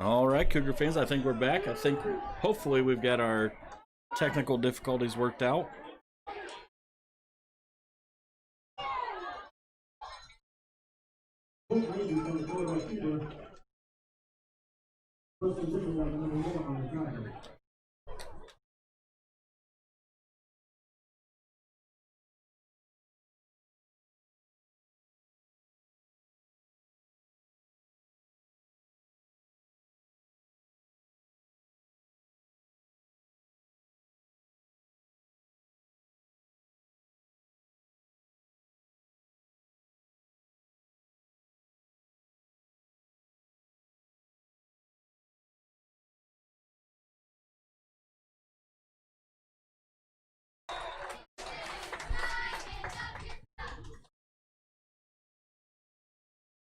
All right, Cougar fans, I think we're back. I think hopefully we've got our technical difficulties worked out.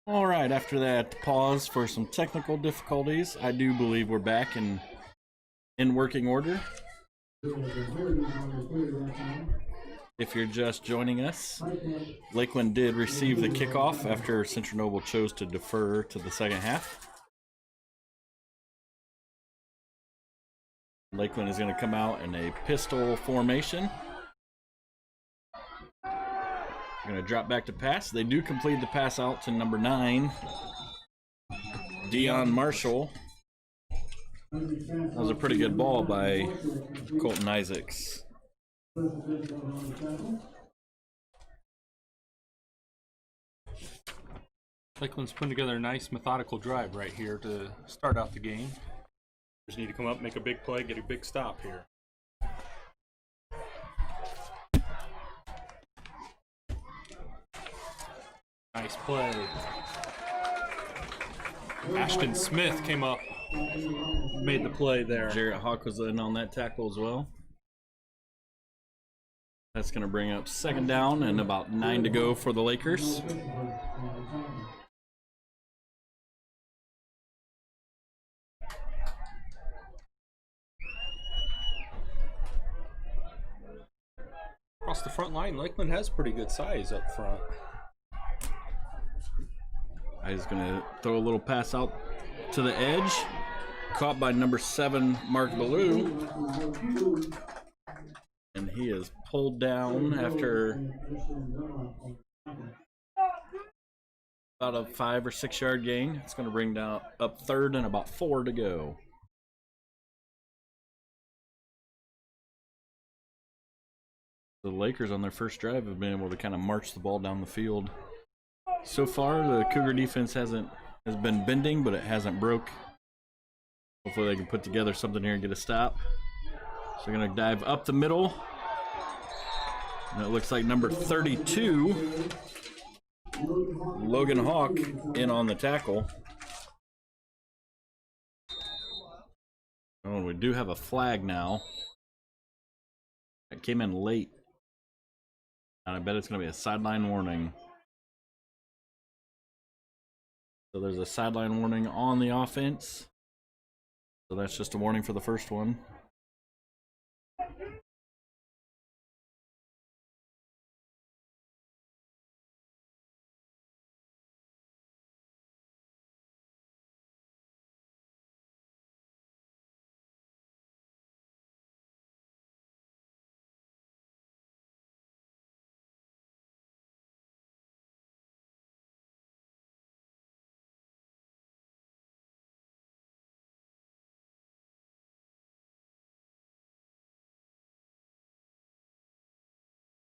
All right, after that pause for some technical difficulties, I do believe we're back in working order. If you're just joining us, Lakeland did receive the kickoff after Central Noble chose to defer to the second half. Lakeland is going to come out in a pistol formation. Going to drop back to pass. They do complete the pass out to number 9, Dion Marshall. That was a pretty good ball by Colton Isaacs. Lakeland's putting together a nice methodical drive right here to start out the game. Just need to come up, make a big play, get a big stop here. Nice play. Ashton Smith came up, made the play there. Jarrett Hawk was in on that tackle as well. That's going to bring up second down and about 9 to go for the Lakers. Across the front line, Lakeland has pretty good size up front. He's going to throw a little pass out to the edge. Caught by number 7, Mark Ballou. And he is pulled down after about a 5 or 6 yard gain. It's going to bring down up third and about 4 to go. The Lakers on their first drive have been able to kind of march the ball down the field. So far, the Cougar defense has been bending, but it hasn't broke. Hopefully they can put together something here and get a stop. So they're going to dive up the middle. And it looks like number 32, Logan Hawk, in on the tackle. Oh, we do have a flag now. It came in late. And I bet it's going to be a sideline warning. So there's a sideline warning on the offense. So that's just a warning for the first one.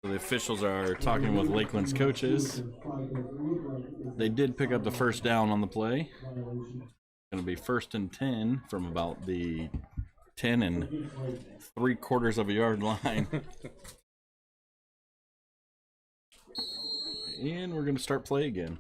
The officials are talking with Lakeland's coaches. They did pick up the first down on the play. Going to be 1st and 10 from about the 10 3/4 of a yard line. And we're going to start play again.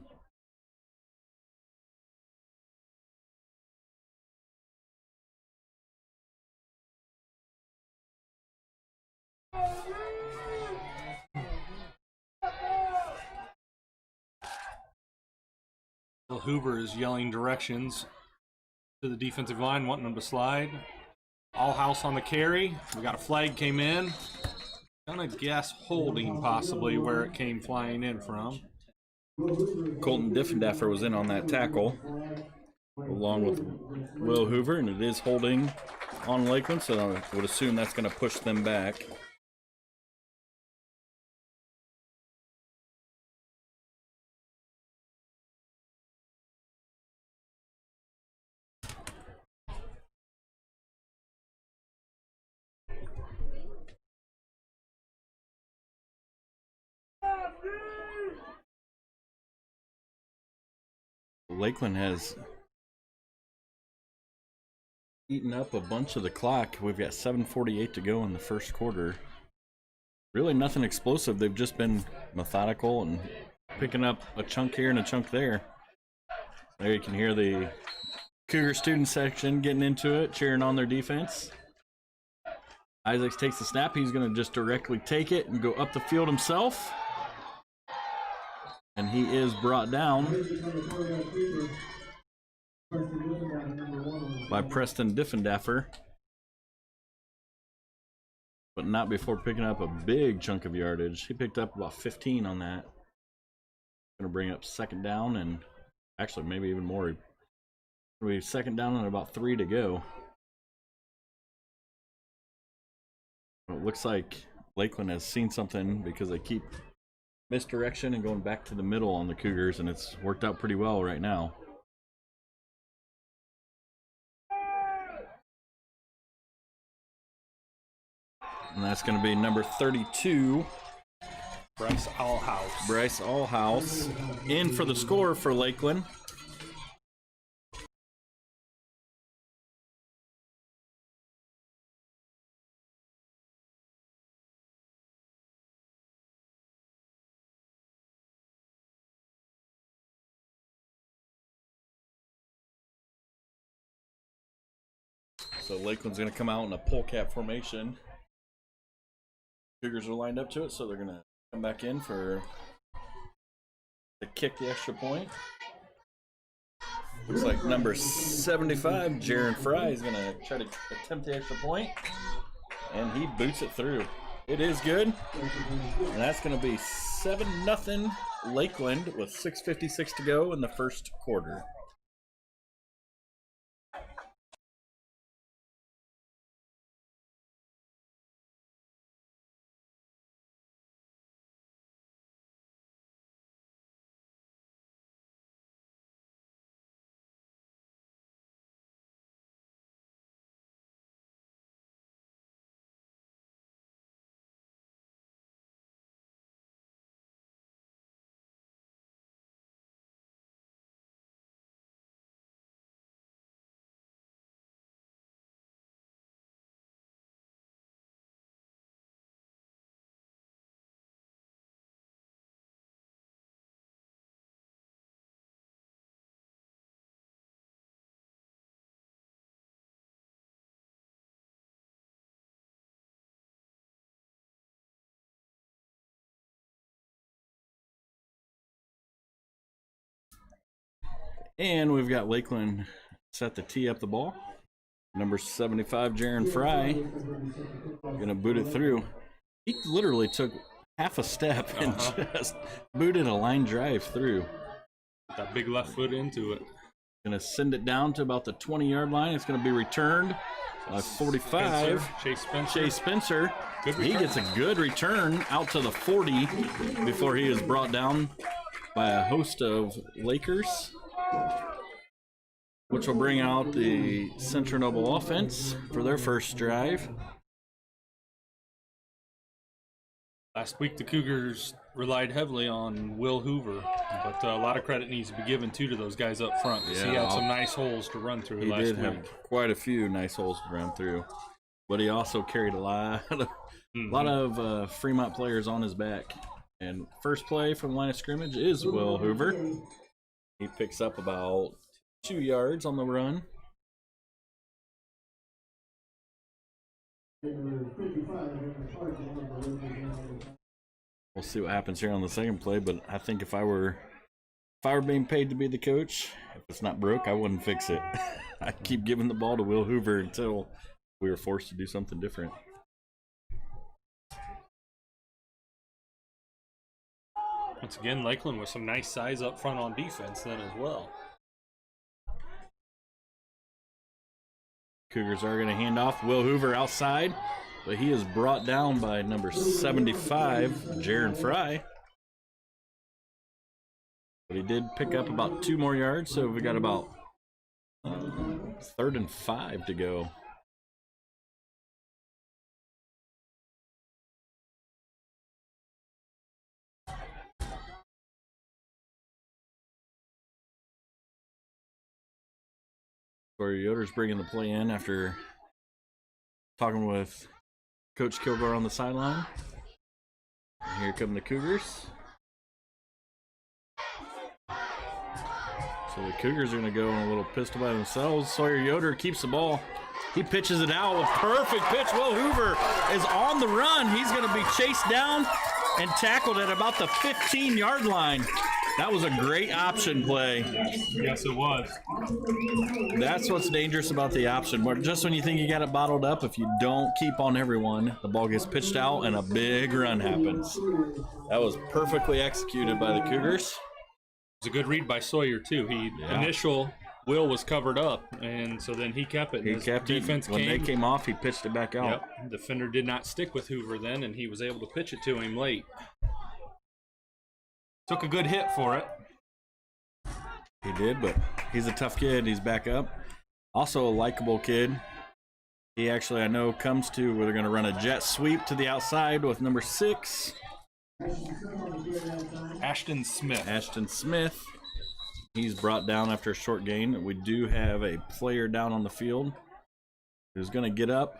Bill Hoover is yelling directions to the defensive line, wanting them to slide. All house on the carry. We got a flag came in. Gonna guess holding possibly where it came flying in from. Colton Diffendaffer was in on that tackle. along with Will Hoover, and it is holding on Lakeland, so I would assume that's going to push them back. Lakeland has eaten up a bunch of the clock. We've got 7:48 to go in the first quarter. Really nothing explosive. They've just been methodical and picking up a chunk here and a chunk there. There you can hear the Cougar student section getting into it, cheering on their defense. Isaacs takes the snap. He's going to just directly take it and go up the field himself. And he is brought down by Preston Diffendaffer, but not before picking up a big chunk of yardage. He picked up about 15 on that. Going to bring up second down, and actually maybe even more. We second down and about 3 to go. It looks like Lakeland has seen something because they keep misdirection and going back to the middle on the Cougars, and it's worked out pretty well right now. And that's going to be number 32. Bryce Allhouse. Bryce Allhouse in for the score for Lakeland. So Lakeland's going to come out in a polecat formation. Cougars are lined up to it, so they're going to come back in to kick the extra point. Looks like number 75, Jaron Fry, is going to try to attempt the extra point, and he boots it through. It is good, and that's going to be 7-0 Lakeland with 6:56 to go in the first quarter. And we've got Lakeland set to tee up the ball. Number 75, Jaron Fry, gonna boot it through. He literally took half a step and just booted a line drive through. Put that big left foot into it. Gonna send it down to about the 20-yard line. It's gonna be returned by 45. Chase Spencer. He gets a good return out to the 40 before he is brought down by a host of Lakers, which will bring out the Central Noble offense for their first drive. Last week, the Cougars relied heavily on Will Hoover, but a lot of credit needs to be given to those guys up front because he had some nice holes to run through last week. He did have quite a few nice holes to run through, but he also carried a lot of Fremont players on his back. And first play from the line of scrimmage is Will Hoover. He picks up about 2 yards on the run. We'll see what happens here on the second play, but I think if I were being paid to be the coach, if it's not broke, I wouldn't fix it. I'd keep giving the ball to Will Hoover until we were forced to do something different. Once again, Lakeland with some nice size up front on defense then as well. Cougars are going to hand off. Will Hoover outside, but he is brought down by number 75, Jaron Fry. But he did pick up about 2 more yards, so we got about 3rd and 5 to go. Corey Yoder's bringing the play in after talking with Coach Kilgore on the sideline. And here come the Cougars. So the Cougars are going to go on a little pistol by themselves. Sawyer Yoder keeps the ball. He pitches it out with perfect pitch. Will Hoover is on the run. He's going to be chased down and tackled at about the 15-yard line. That was a great option play. Yes, it was. That's what's dangerous about the option. Just when you think you got it bottled up, if you don't keep on everyone, the ball gets pitched out and a big run happens. That was perfectly executed by the Cougars. It was a good read by Sawyer, too. Initial Will was covered up, and so then he kept it. He kept it. When they came off, he pitched it back out. Yep. Defender did not stick with Hoover then, and he was able to pitch it to him late. Took a good hit for it. He did, but he's a tough kid. He's back up. Also a likable kid. He actually, I know, comes to where they're going to run a jet sweep to the outside with number 6. Ashton Smith. He's brought down after a short gain. We do have a player down on the field who's going to get up.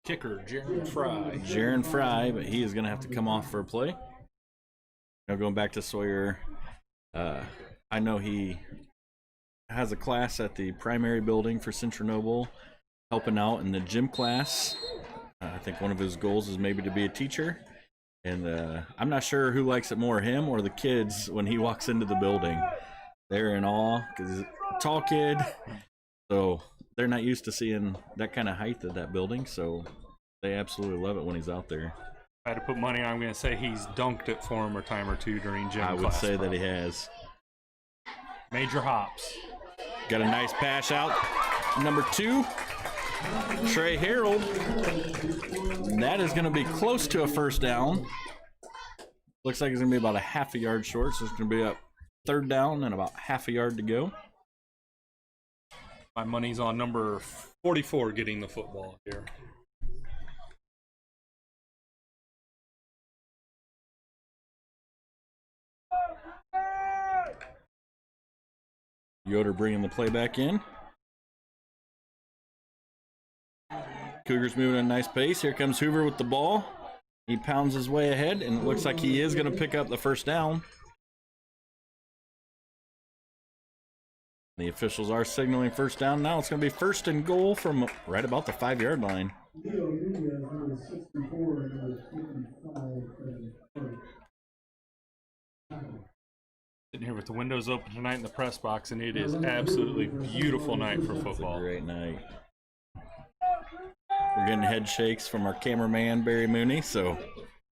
Kicker, Jaron Fry, but he is going to have to come off for a play. Now going back to Sawyer, I know he has a class at the primary building for Central Noble, helping out in the gym class. I think one of his goals is maybe to be a teacher. And I'm not sure who likes it more, him or the kids, when he walks into the building. They're in awe because he's a tall kid. So they're not used to seeing that kind of height at that building. So they absolutely love it when he's out there. I had to put money on. I'm going to say he's dunked it for him a time or two during gym class. I would say that he has. Major hops. Got a nice pass out. Number 2, Trey Harold. That is going to be close to a first down. Looks like it's going to be about a half a yard short, so it's going to be up 3rd down and about half a yard to go. My money's on number 44 getting the football here. Yoder bringing the play back in. Cougars moving at a nice pace. Here comes Hoover with the ball. He pounds his way ahead, and it looks like he is going to pick up the first down. The officials are signaling first down. Now it's going to be 1st and goal from right about the 5-yard line. Sitting here with the windows open tonight in the press box, and it is absolutely beautiful night for football. It's a great night. We're getting head shakes from our cameraman, Barry Mooney, so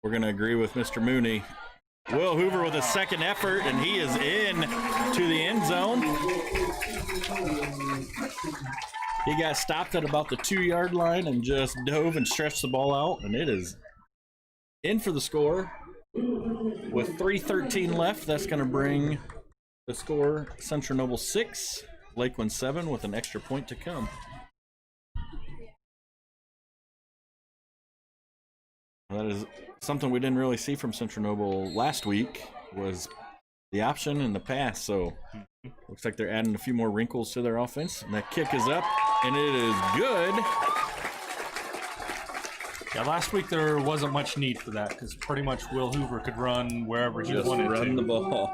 we're going to agree with Mr. Mooney. Will Hoover with a second effort, and he is in to the end zone. He got stopped at about the 2-yard line and just dove and stretched the ball out, and it is in for the score. With 3:13 left, that's going to bring the score Central Noble 6, Lakeland 7, with an extra point to come. That is something we didn't really see from Central Noble last week, was the option in the pass. So looks like they're adding a few more wrinkles to their offense. And that kick is up, and it is good. Yeah, last week there wasn't much need for that because pretty much Will Hoover could run wherever he wanted to. Run the ball.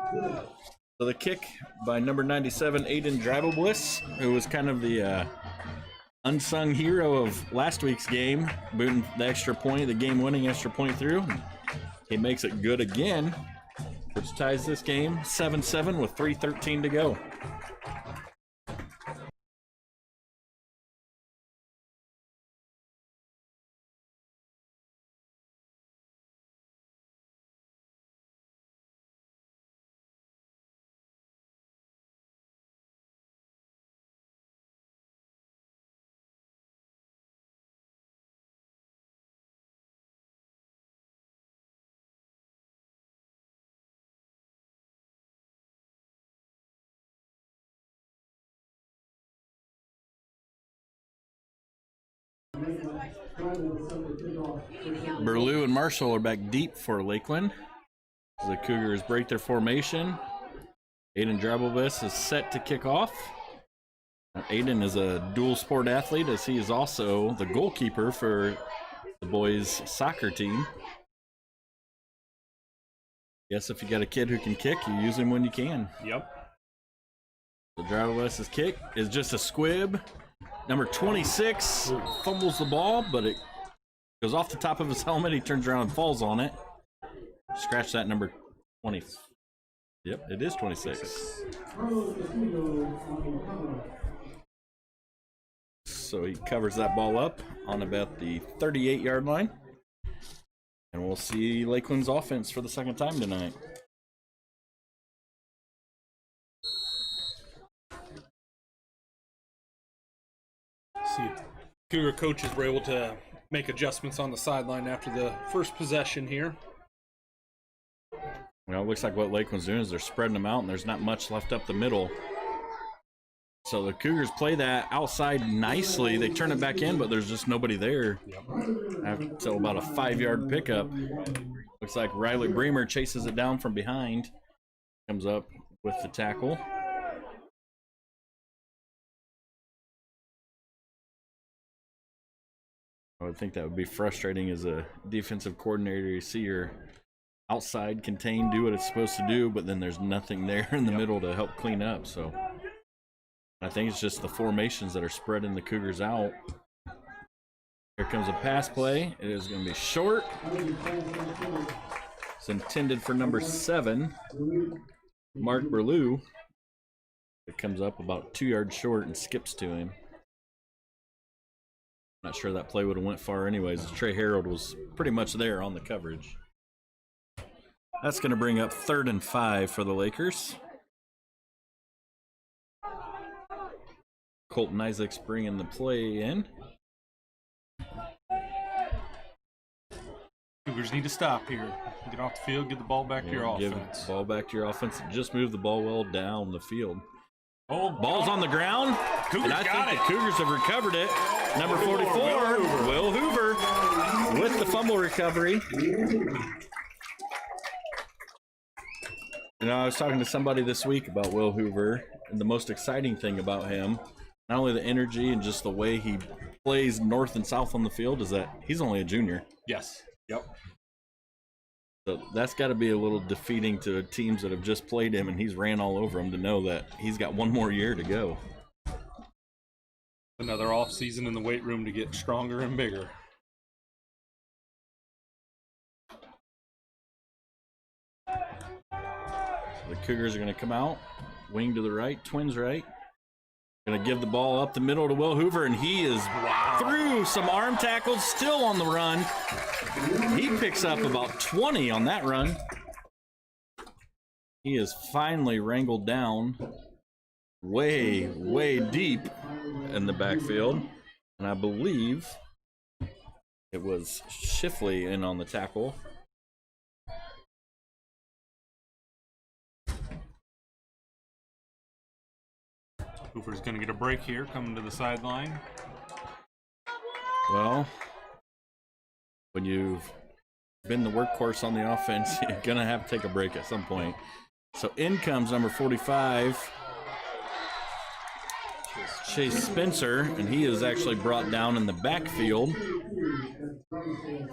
So the kick by number 97, Aiden Drivebliss, who was kind of the unsung hero of last week's game, booting the extra point, the game-winning extra point through. He makes it good again, which ties this game 7-7 with 3:13 to go. Burlew and Marshall are back deep for Lakeland. The Cougars break their formation. Aiden Drabelvis is set to kick off. Aiden is a dual sport athlete, as he is also the goalkeeper for the boys' soccer team. Guess if you got a kid who can kick, you use him when you can. Yep. The Drabelvis' kick is just a squib. Number 26 fumbles the ball, but it goes off the top of his helmet. He turns around and falls on it. Scratch that, number 20. Yep, it is 26. So he covers that ball up on about the 38-yard line. And we'll see Lakeland's offense for the second time tonight. See, Cougar coaches were able to make adjustments on the sideline after the first possession here. Well, it looks like what Lakeland's doing is they're spreading them out, and there's not much left up the middle. So the Cougars play that outside nicely. They turn it back in, but there's just nobody there. Until about a 5-yard pickup. Looks like Riley Bremer chases it down from behind. Comes up with the tackle. I would think that would be frustrating as a defensive coordinator. You see your outside contained, do what it's supposed to do, but then there's nothing there in the middle to help clean up. So I think it's just the formations that are spreading the Cougars out. Here comes a pass play. It is going to be short. It's intended for number 7, Mark Burlew. It comes up about 2 yards short and skips to him. Not sure that play would have went far anyways. Trey Harold was pretty much there on the coverage. That's going to bring up 3rd and 5 for the Lakers. Colton Isaacs bringing the play in. Cougars need to stop here. Get off the field, get the ball back to your offense. Give the ball back to your offense. Just move the ball well down the field. Oh, ball's on the ground. Cougars and I got think it. the Cougars have recovered it. Number 44, Will Hoover, with the fumble recovery. You know, I was talking to somebody this week about Will Hoover, and the most exciting thing about him, not only the energy and just the way he plays north and south on the field, is that he's only a junior. Yes. Yep. So that's got to be a little defeating to teams that have just played him and he's ran all over them, to know that he's got one more year to go. Another off season in the weight room to get stronger and bigger. So the Cougars are going to come out, wing to the right, twins right. Going to give the ball up the middle to Will Hoover, and he is through some arm tackles, still on the run. He picks up about 20 on that run. He is finally wrangled down way, way deep in the backfield. And I believe it was Shifley in on the tackle. Hoover's going to get a break here, coming to the sideline. Well, when you've been the workhorse on the offense, you're going to have to take a break at some point. So in comes number 45, Chase Spencer, and he is actually brought down in the backfield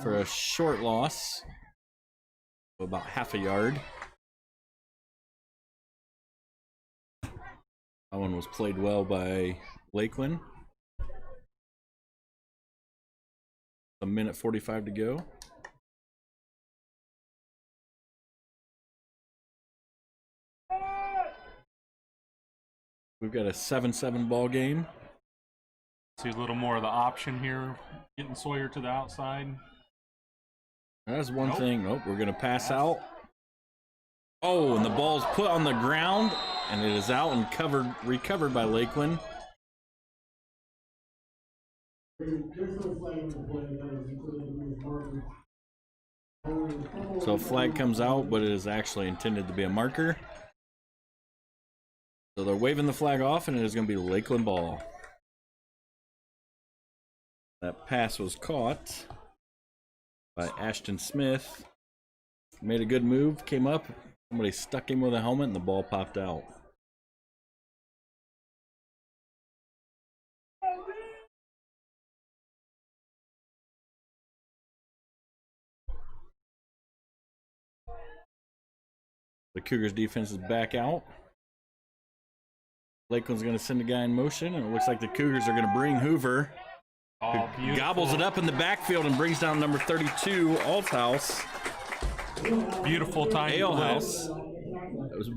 for a short loss of about half a yard. That one was played well by Lakeland. A minute 45 to go. We've got a 7-7 ball game. See a little more of the option here, getting Sawyer to the outside. That's one thing. Oh, we're going to pass out. Oh, and the ball's put on the ground, and it is out and recovered by Lakeland. So a flag comes out, but it is actually intended to be a marker. So they're waving the flag off, and it is going to be Lakeland ball. That pass was caught by Ashton Smith. Made a good move, came up. Somebody stuck him with a helmet and the ball popped out. The Cougars defense is back out. Lakeland's going to send a guy in motion, and it looks like the Cougars are going to bring Hoover. Oh, Who gobbles it up in the backfield and brings down number 32, Althouse. Beautiful time. Alehouse. That was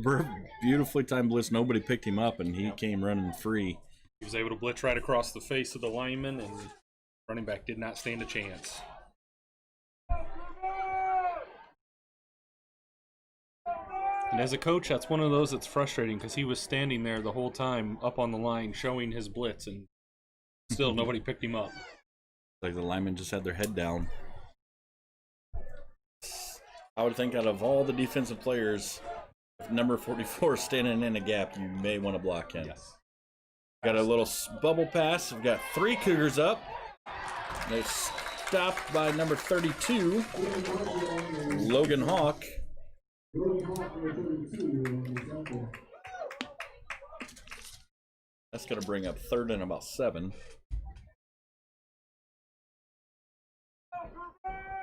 beautifully timed blitz. Nobody picked him up, and he came running free. He was able to blitz right across the face of the lineman, and running back did not stand a chance. And as a coach, that's one of those that's frustrating because he was standing there the whole time up on the line showing his blitz, and still nobody picked him up. Like the linemen just had their head down. I would think out of all the defensive players, if number 44 is standing in a gap, you may want to block him. Yes. Got a little bubble pass. We've got 3 Cougars up. They're stopped by number 32, Logan Hawk. That's going to bring up 3rd and about 7.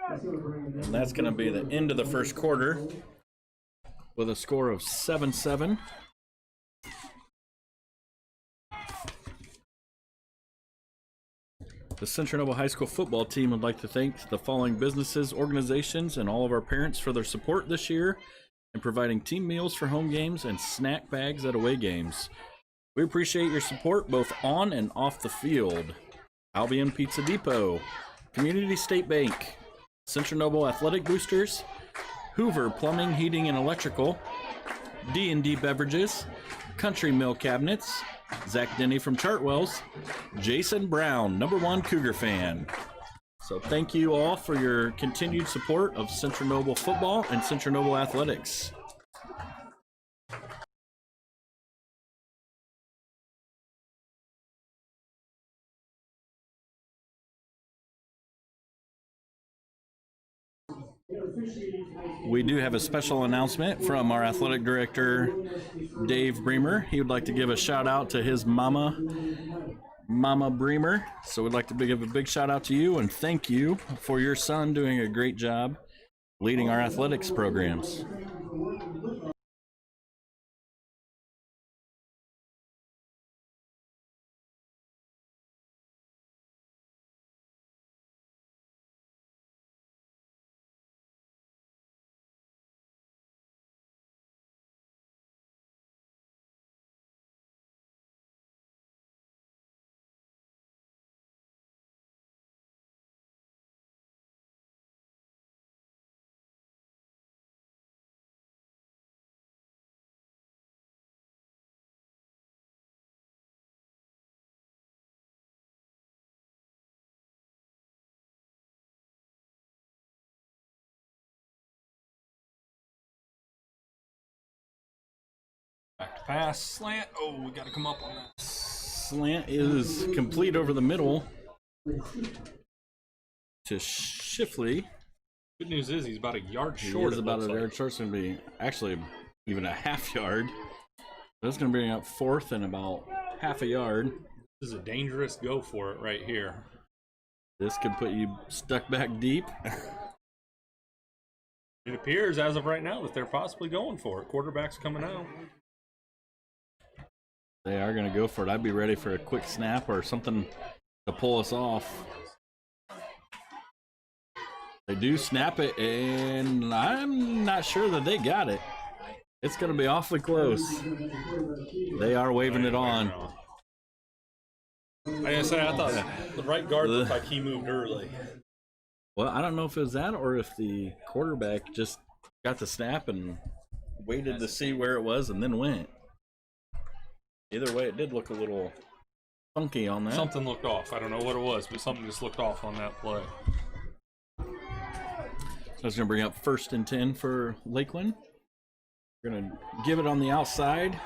And that's going to be the end of the first quarter with a score of 7-7. The Central Noble High School football team would like to thank the following businesses, organizations, and all of our parents for their support this year in providing team meals for home games and snack bags at away games. We appreciate your support both on and off the field. Albion Pizza Depot, Community State Bank, Central Noble Athletic Boosters, Hoover Plumbing, Heating, and Electrical, D&D Beverages, Country Mill Cabinets, Zach Denny from Chartwells, Jason Brown, #1 Cougar fan. So thank you all for your continued support of Central Noble football and Central Noble athletics. We do have a special announcement from our athletic director, Dave Bremer. He would like to give a shout out to his Mama Bremer. So we'd like to give a big shout out to you and thank you for your son doing a great job leading our athletics programs. Back to pass, slant. Oh, we got to come up on that. Slant is complete over the middle to Shifley. Good news is he's about a yard He short. is about a yard short. It's going to be actually even a half yard. That's going to bring up 4th and about half a yard. This is a dangerous go for it right here. This could put you stuck back deep. It appears as of right now that they're possibly going for it. Quarterback's coming out. They are going to go for it. I'd be ready for a quick snap or something to pull us off. They do snap it, and I'm not sure that they got it. It's going to be awfully close. They are waving it on. Like I say, I thought the right guard looked like he moved early. Well, I don't know if it was that or if the quarterback just got the snap and waited to see where it was and then went. Either way, it did look a little funky on that. Something looked off. I don't know what it was, but something just looked off on that play. So it's going to bring up 1st and 10 for Lakeland. We're going to give it on the outside.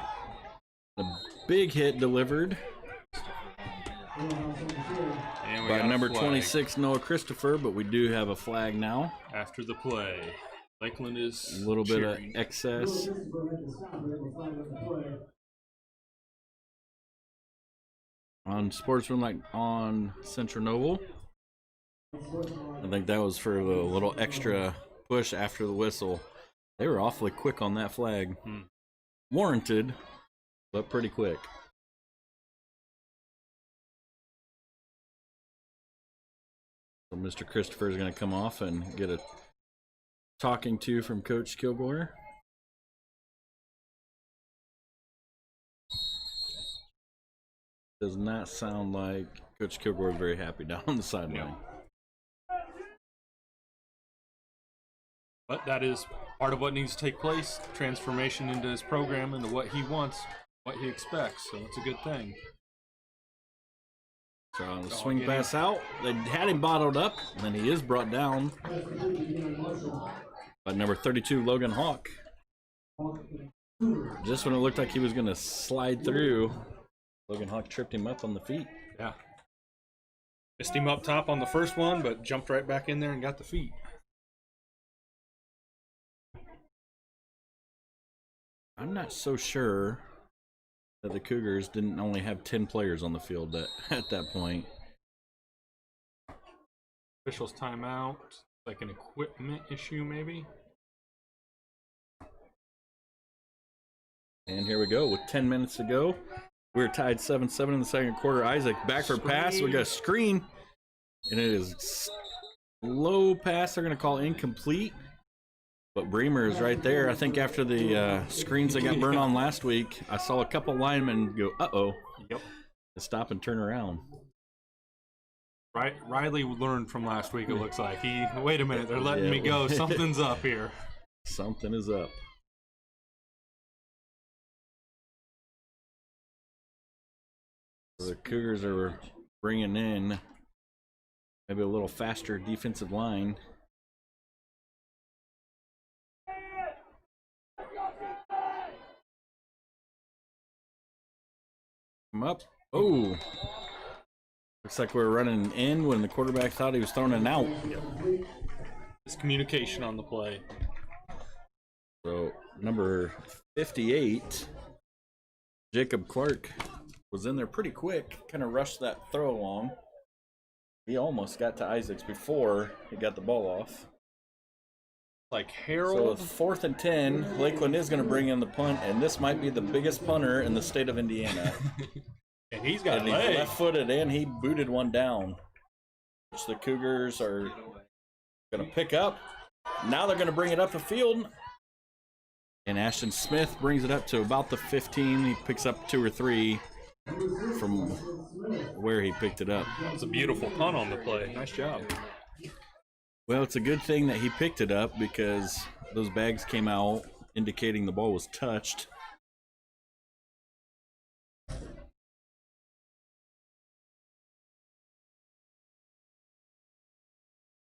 A big hit delivered. And we by got a number flag 26, Noah Christopher, but we do have a flag now. after the play. Lakeland is A little bit of cheering. excess. On Sportsmanlike on Central Noble. I think that was for the little extra push after the whistle. They were awfully quick on that flag. Warranted, but pretty quick. So Mr. Christopher is going to come off and get a talking to from Coach Kilgore. Does not sound like Coach Kilgore is very happy down on the sideline. But that is part of what needs to take place. Transformation into his program, into what he wants, what he expects. So it's a good thing. So on the swing pass out, they had him bottled up, and then he is brought down by number 32, Logan Hawk. Just when it looked like he was going to slide through, Logan Hawk tripped him up on the feet. Yeah. Missed him up top on the first one, but jumped right back in there and got the feet. I'm not so sure that the Cougars didn't only have 10 players on the field at that point. Officials timeout. Like an equipment issue, maybe? And here we go with 10 minutes to go. We're tied 7-7 in the second quarter. Isaac back for pass. We got a screen. And it is low pass. They're going to call incomplete. But Bremer is right there. I think after the screens that got burned on last week, I saw a couple linemen go, uh-oh. Yep. To stop and turn around. Right, Riley learned from last week, it looks like. Wait a minute, they're letting me go. Something's up here. Something is up. The Cougars are bringing in maybe a little faster defensive line. Come up. Oh. Looks like we're running in when the quarterback thought he was throwing an out. It's communication on the play. So, number 58, Jacob Clark, was in there pretty quick. Kind of rushed that throw along. He almost got to Isaacs before he got the ball off. Like Harold. So, 4th and 10, Lakeland is going to bring in the punt, and this might be the biggest punter in the state of Indiana. And he's got and he's legs. left-footed, and he booted one down, which the Cougars are going to pick up. Now they're going to bring it up the field, and Ashton Smith brings it up to about the 15. He picks up 2 or 3 from where he picked it up. That was a beautiful punt on the play. Nice job. Well, it's a good thing that he picked it up because those bags came out indicating the ball was touched.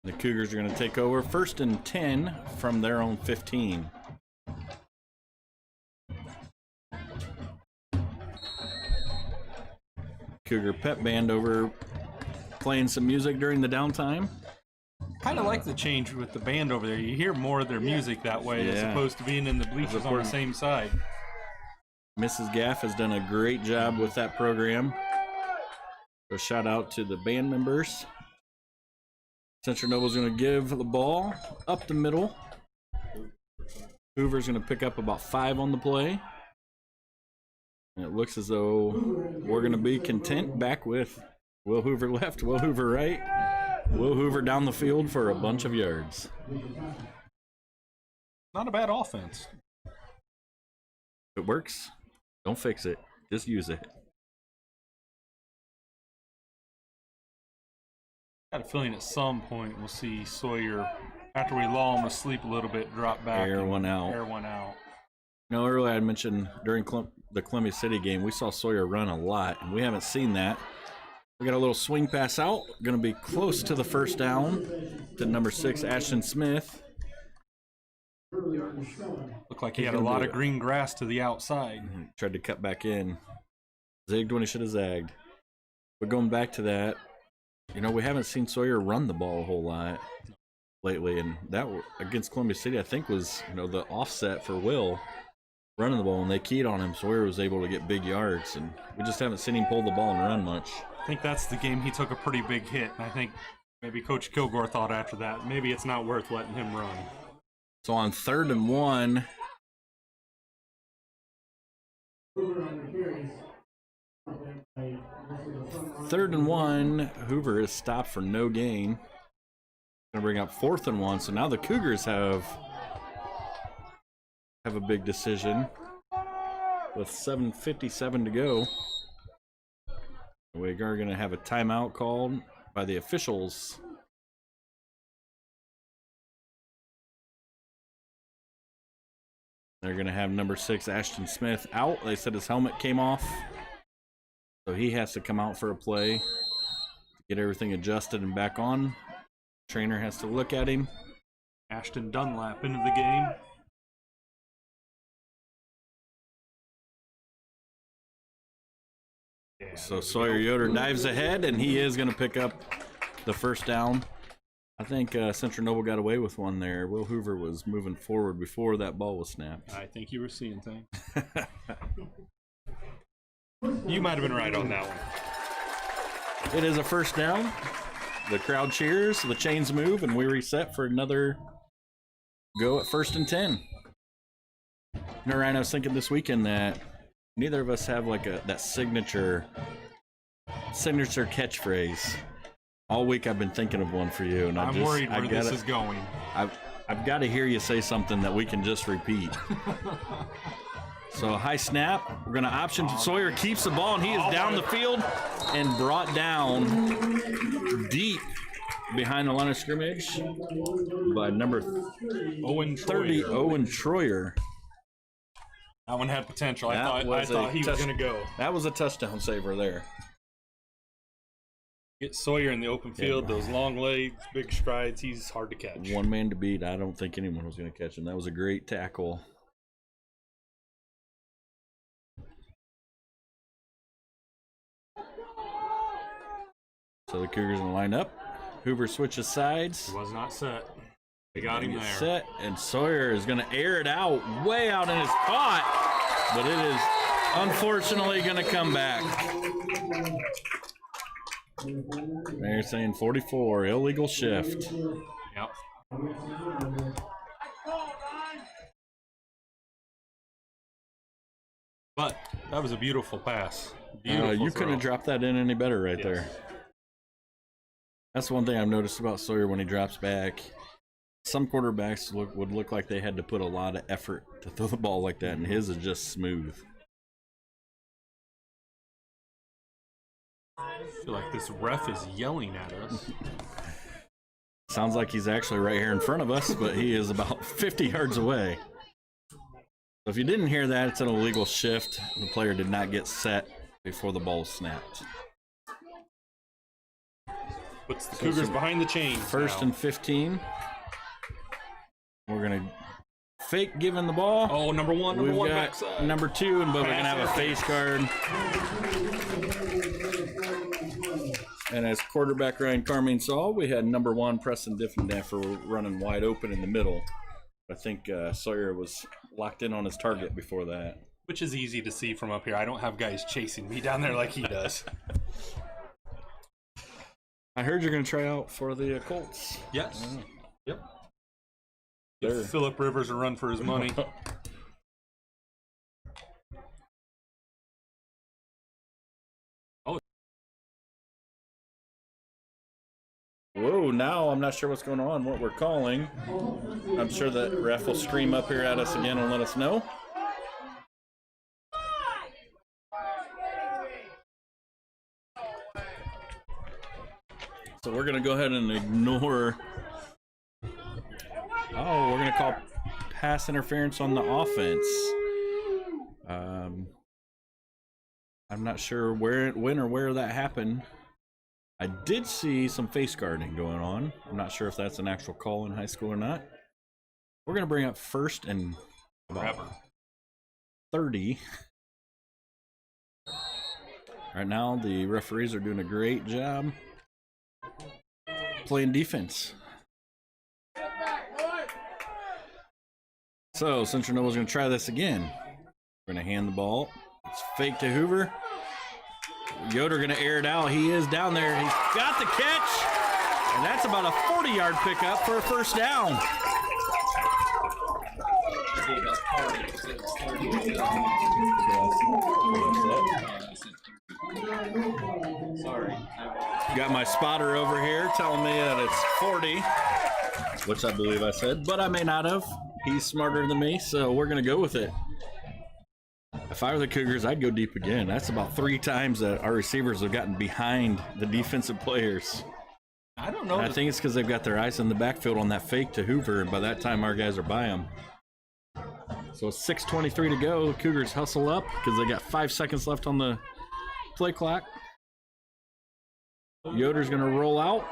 The Cougars are going to take over 1st and 10 from their own 15. Cougar pep band over playing some music during the downtime. Kind of like the change with the band over there. You hear more of their music that way as opposed to being in the bleachers on the same side. Mrs. Gaff has done a great job with that program. So shout out to the band members. Central Noble's going to give the ball up the middle. Hoover's going to pick up about 5 on the play. And it looks as though we're going to be content back with Will Hoover left, Will Hoover right. Will Hoover down the field for a bunch of yards. Not a bad offense. If it works, don't fix it. Just use it. Got a feeling at some point we'll see Sawyer, after we lull him asleep a little bit, drop back. Air one out. Air one out. You know, earlier I mentioned during the Columbia City game, we saw Sawyer run a lot, and we haven't seen that. We got a little swing pass out. Going to be close to the first down to number 6, Ashton Smith. Looked like he had a lot of green grass to the outside. Tried to cut back in. Zigged when he should have zagged. But going back to that, You know, we haven't seen Sawyer run the ball a whole lot lately, and that against Columbia City, I think, was, you know, the offset for Will running the ball. When they keyed on him, Sawyer was able to get big yards, and we just haven't seen him pull the ball and run much. I think that's the game he took a pretty big hit, and I think maybe Coach Kilgore thought after that, maybe it's not worth letting him run. So on 3rd and 1, Hoover is stopped for no gain. Gonna bring up 4th and 1. So now the Cougars have a big decision with 7:57 to go. We are gonna have a timeout called by the officials. They're gonna have number 6 Ashton Smith out. They said his helmet came off, so he has to come out for a play to get everything adjusted and back on. Trainer has to look at him. Ashton Dunlap into the game. Yeah, so Sawyer Yoder dives ahead, and he is going to pick up the first down. I think Central Noble got away with one there. Will Hoover was moving forward before that ball was snapped. I think you were seeing things. You might have been right on that one. It is a first down. The crowd cheers, the chains move, and we reset for another go at 1st and 10. You know, Ryan, I was thinking this weekend that neither of us have like that signature catchphrase. All week I've been thinking of one for you, and I'm worried where this is going. I've got to hear you say something that we can just repeat. So high snap. We're going to option. Sawyer keeps the ball, and he is down the field and brought down deep behind the line of scrimmage by number 30, Owen Troyer. That one had potential. I thought he was going to go. That was a touchdown saver there. Get Sawyer in the open field, those long legs, big strides. He's hard to catch. One man to beat. I don't think anyone was going to catch him. That was a great tackle. So the Cougars will line up. Hoover switches sides. He was not set. They got him there. Set, and Sawyer is going to air it out, way out in his spot, but it is unfortunately going to come back. They're saying 44, illegal shift. Yep. But that was a beautiful pass. Beautiful you couldn't have dropped that in any better right there. That's one thing I've noticed about Sawyer when he drops back. Some quarterbacks would look like they had to put a lot of effort to throw the ball like that, and his is just smooth. I feel like this ref is yelling at us. Sounds like he's actually right here in front of us, but he is about 50 yards away. So if you didn't hear that, it's an illegal shift. The player did not get set before the ball snapped. Puts the Cougars behind the chains. 1st and 15. We're going to fake giving the ball. Oh, number one backside. Number 2, but we're going to have a face guard. And as quarterback Ryan Carmine saw, we had number 1 Preston Diffendafer running wide open in the middle. I think Sawyer was locked in on his target before that. Which is easy to see from up here. I don't have guys chasing me down there like he does. I heard you're going to try out for the Colts. Yes. Yep. Give Phillip Rivers a run for his money. Whoa, now I'm not sure what's going on, what we're calling. I'm sure that ref will scream up here at us again and let us know. So we're going to go ahead and ignore. Oh, we're going to call pass interference on the offense. I'm not sure when or where that happened. I did see some face guarding going on. I'm not sure if that's an actual call in high school or not. We're going to bring up 1st and about 30. Right now, the referees are doing a great job playing defense. So Central Nova's going to try this again. We're going to hand the ball. It's fake to Hoover. Yoder going to air it out. He is down there. He's got the catch. And that's about a 40-yard pickup for a first down. Sorry. Got my spotter over here telling me that it's 40, which I believe I said, but I may not have. He's smarter than me, so we're going to go with it. If I were the Cougars, I'd go deep again. That's about 3 times that our receivers have gotten behind the defensive players. I don't know. And I think it's because they've got their eyes in the backfield on that fake to Hoover, and by that time our guys are by them. So 6:23 to go. The Cougars hustle up because they got 5 seconds left on the play clock. Yoder's going to roll out.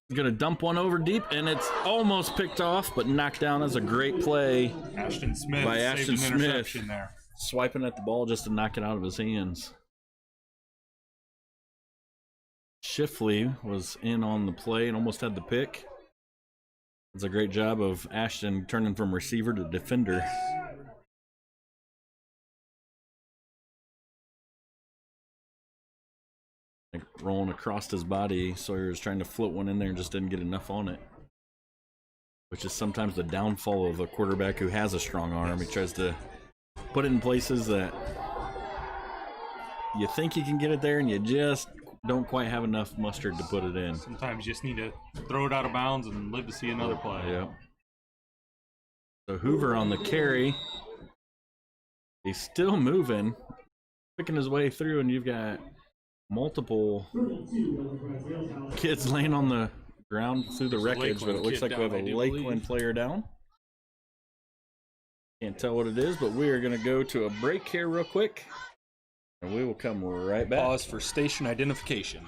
He's going to dump one over deep, and it's almost picked off, but knocked down. That's a great play Ashton Smith by saved Ashton an Smith. interception there. Swiping at the ball just to knock it out of his hands. Shifley was in on the play and almost had the pick. It's a great job of Ashton turning from receiver to defender. Like rolling across his body, Sawyer was trying to float one in there and just didn't get enough on it. Which is sometimes the downfall of a quarterback who has a strong arm. He tries to put it in places that you think you can get it there and you just don't quite have enough mustard to put it in. Sometimes you just need to throw it out of bounds and live to see another play. Yeah. So Hoover on the carry. He's still moving, picking his way through, and you've got multiple kids laying on the ground through the wreckage, but it looks like we have a Lakeland player down. Can't tell what it is, but we are going to go to a break here real quick, and we will come right back. Pause for station identification.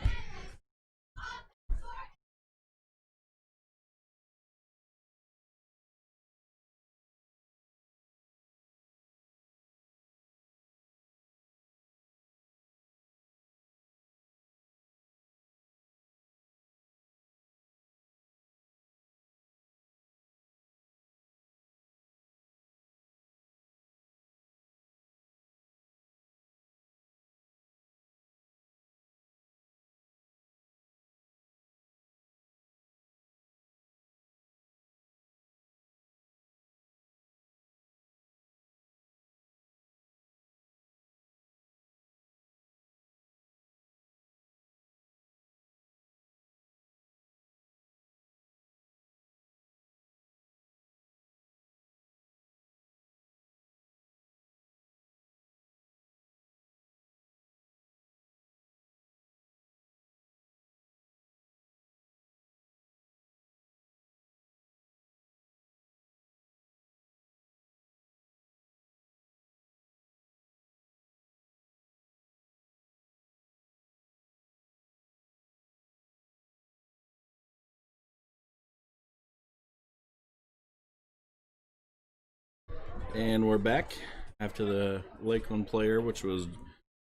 And we're back after the Lakeland player, which was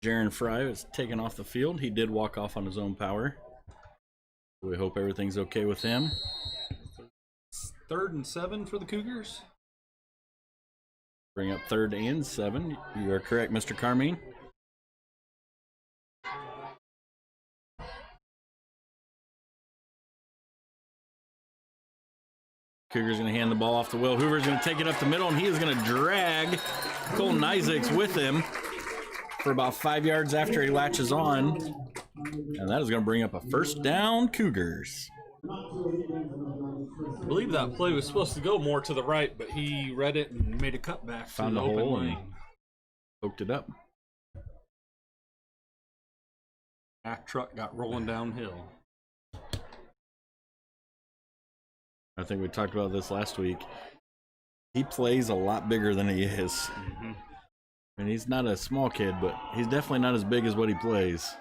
Jaron Fry, was taken off the field. He did walk off on his own power. We hope everything's okay with him. 3rd and 7 for the Cougars. Bring up 3rd and 7. You are correct, Mr. Carmine. Cougars going to hand the ball off to Will. Hoover's going to take it up the middle, and he is going to drag Colton Isaacs with him for about 5 yards after he latches on. And that is going to bring up a first down, Cougars. I believe that play was supposed to go more to the right, but he read it and made a cutback. Found to a the open hole and lane. poked it up. Back truck got rolling downhill. I think we talked about this last week. He plays a lot bigger than he is. Mm-hmm. I mean, he's not a small kid, but he's definitely not as big as what he plays.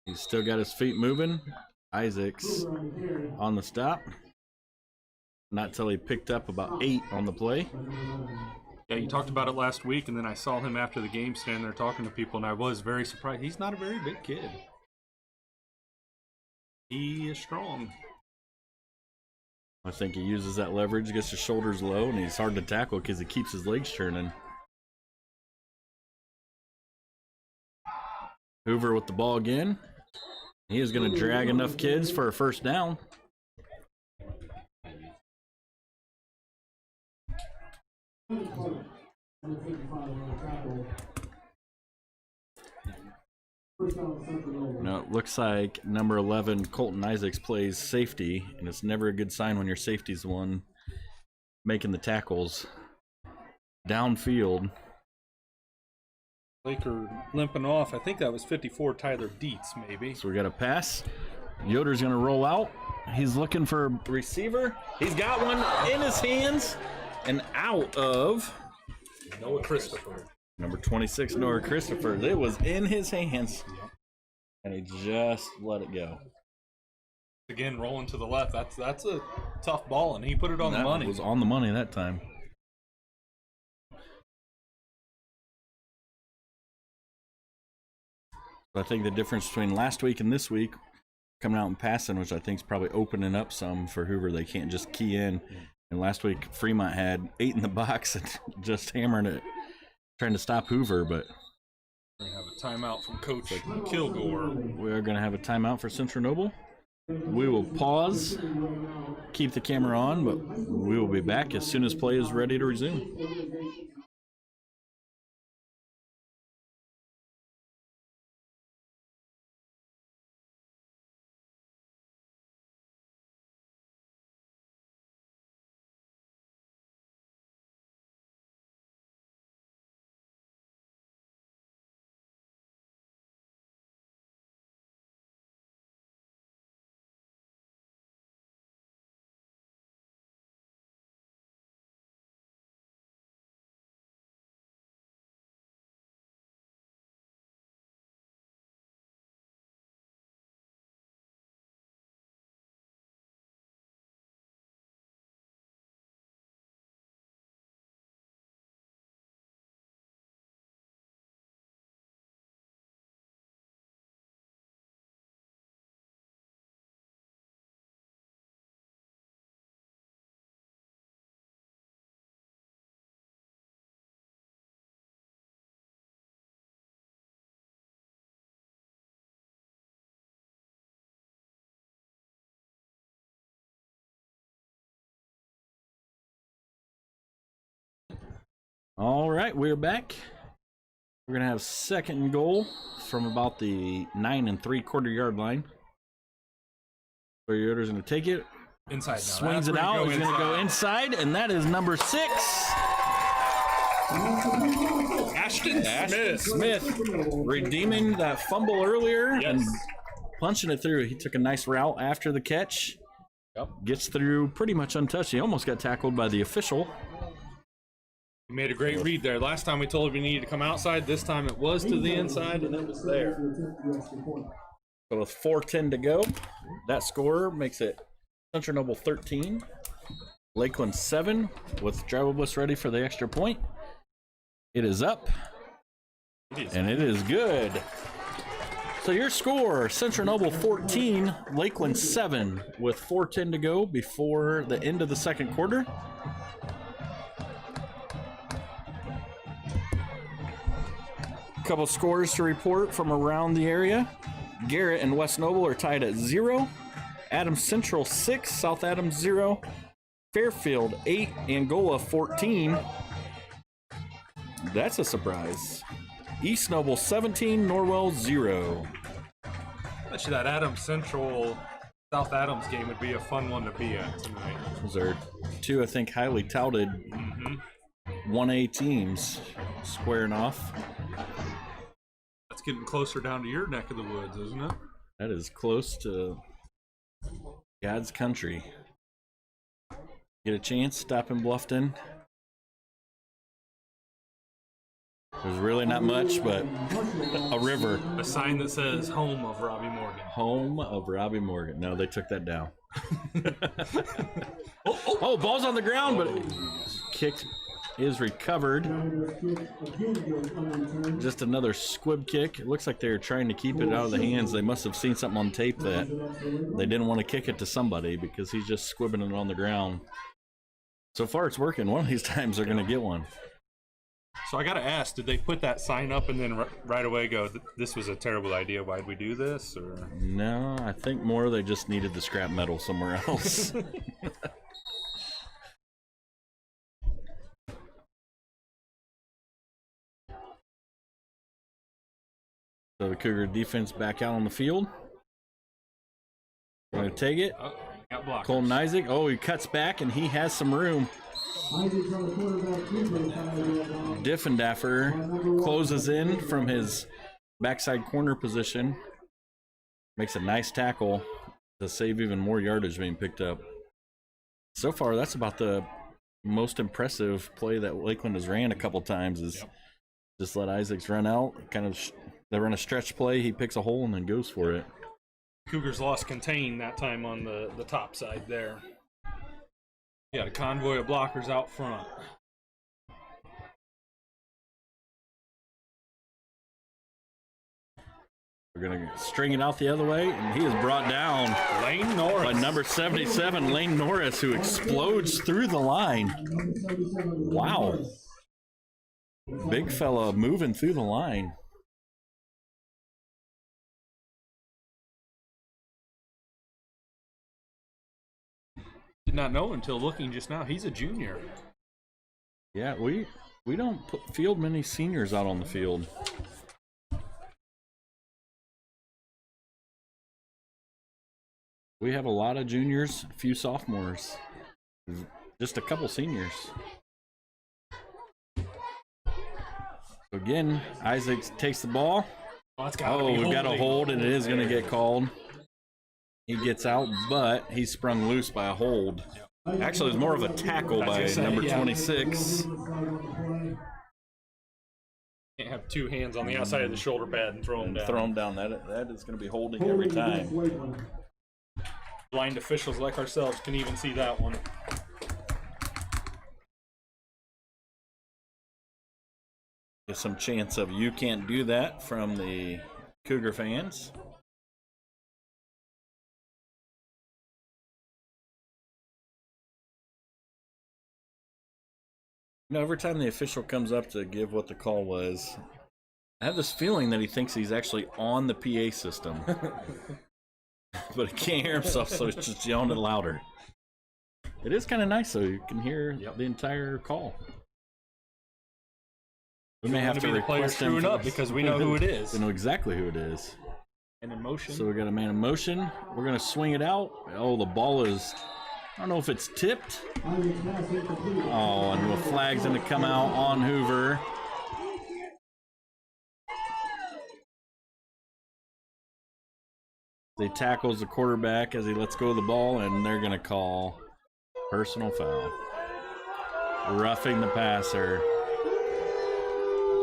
He's still got his feet moving. Isaacs on the stop. Not till he picked up about 8 on the play. Yeah, you talked about it last week, and then I saw him after the game standing there talking to people, and I was very surprised. He's not a very big kid. He is strong. I think he uses that leverage, gets his shoulders low, and he's hard to tackle because he keeps his legs turning. Hoover with the ball again. He is going to drag enough kids for a first down. Now it looks like number 11, Colton Isaacs, plays safety, and it's never a good sign when your safety's the one making the tackles. Downfield. Laker limping off. I think that was 54 Tyler Dietz, maybe. So we got a pass. Yoder's going to roll out. He's looking for a receiver. He's got one in his hands and out of Noah Christopher. number 26, Noah Christopher. It was in his hands, and he just let it go. Again, rolling to the left. That's a tough ball, and he put it on the money. It was on the money that time. I think the difference between last week and this week, coming out and passing, which I think is probably opening up some for Hoover. They can't just key in. And last week, Fremont had 8 in the box and just hammering it, trying to stop Hoover. But we're going to have a timeout from Coach Kilgore. We are going to have a timeout for Central Noble. We will pause, keep the camera on, but we will be back as soon as play is ready to resume. All right, we're back. We're going to have second and goal from about the 9 3/4 yard line. Yoder's going to take it. Inside now. Swings it out. He's going to go inside, and that is number 6. Ashton Smith redeeming that fumble earlier and punching it through. He took a nice route after the catch. Yep. Gets through pretty much untouched. He almost got tackled by the official. He made a great read there. Last time we told him he needed to come outside. This time it was to the inside, and it was there. So with 4:10 to go, that score makes it Central Noble 13, Lakeland 7, with Driver Bliss ready for the extra point. It is up, and it is good. So your score, Central Noble 14, Lakeland 7, with 4:10 to go before the end of the second quarter. Couple scores to report from around the area. Garrett and West Noble are tied at 0. Adams Central 6, South Adams 0. Fairfield 8, Angola 14. That's a surprise. East Noble 17, Norwell 0. Actually, that Adams Central South Adams game would be a fun one to be at tonight. Those are two, I think, highly touted 1A teams squaring off. That's getting closer down to your neck of the woods, isn't it? That is close to God's country. Get a chance, stop in Bluffton. There's really not much, but a river. A sign that says home of Robbie Morgan. Home of Robbie Morgan. No, they took that down. Oh, ball's on the ground, but kicked is recovered. Just another squib kick. It looks like they're trying to keep it out of the hands. They must have seen something on tape that they didn't want to kick it to somebody because he's just squibbing it on the ground. So far it's working. One of these times they're going to get one. So I got to ask, did they put that sign up and then right away go, this was a terrible idea, why'd we do this? Or no, I think more they just needed the scrap metal somewhere else. So the Cougar defense back out on the field. Going to take it. oh, got blockers. Colton Isaac. Oh, he cuts back and he has some room. Diffendaffer closes in from his backside corner position. Makes a nice tackle to save even more yardage being picked up. So far, that's about the most impressive play that Lakeland has ran a couple times is just let Isaacs run out. Kind of, they run a stretch play. He picks a hole and then goes for it. Cougars lost contain that time on the top side there. Yeah, a convoy of blockers out front. We're going to string it out the other way, and he is brought down Lane Norris. by number 77, Lane Norris, who explodes through the line. Wow. Big fella moving through the line. Did not know until looking just now. He's a junior. Yeah, we don't field many seniors out on the field. We have a lot of juniors, a few sophomores, just a couple seniors. Again, Isaacs takes the ball. Oh, we've got a hold, and it is going to get called. He gets out, but he's sprung loose by a hold. Actually, it's more of a tackle by number 26. Can't have two hands on the outside of the shoulder pad and throw them down. Throw him down. That is going to be holding every time. Blind officials like ourselves can even see that one. There's some chance of you can't do that from the Cougar fans. You know, every time the official comes up to give what the call was, I have this feeling that he thinks he's actually on the PA system. But he can't hear himself, so he's just yelling it louder. It is kind of nice, though. You can hear the entire call. We may have to request him screwing up because we know who it is. We know exactly who it is. And in motion. So we got a man in motion. We're going to swing it out. Oh, the ball is... I don't know if it's tipped. Oh, and the flag's going to come out on Hoover. He tackles the quarterback as he lets go of the ball, and they're going to call personal foul. Roughing the passer.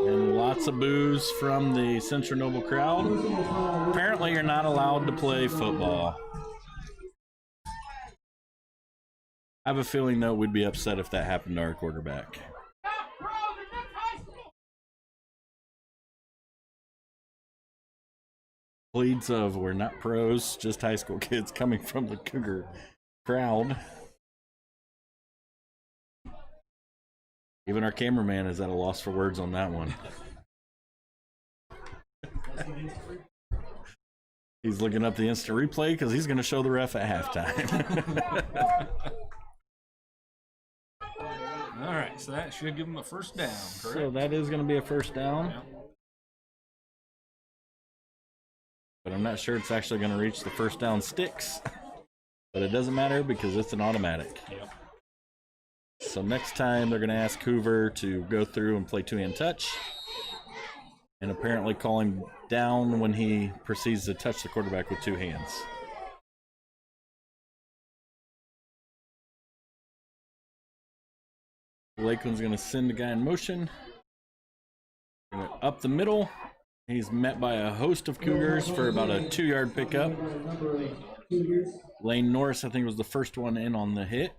And lots of boos from the Central Noble crowd. Apparently, you're not allowed to play football. I have a feeling, though, we'd be upset if that happened to our quarterback. Pleads of we're not pros, just high school kids coming from the Cougar crowd. Even our cameraman is at a loss for words on that one. He's looking up the instant replay because he's going to show the ref at halftime. All right, so that should give him a first down, correct? So that is going to be a first down. Yeah. But I'm not sure it's actually going to reach the first down sticks. But it doesn't matter because it's an automatic. Yep. So next time they're going to ask Hoover to go through and play two-hand touch. And apparently call him down when he proceeds to touch the quarterback with two hands. Lakeland's going to send the guy in motion. Up the middle. He's met by a host of Cougars for about a 2-yard pickup. Lane Norris, I think, was the first one in on the hit.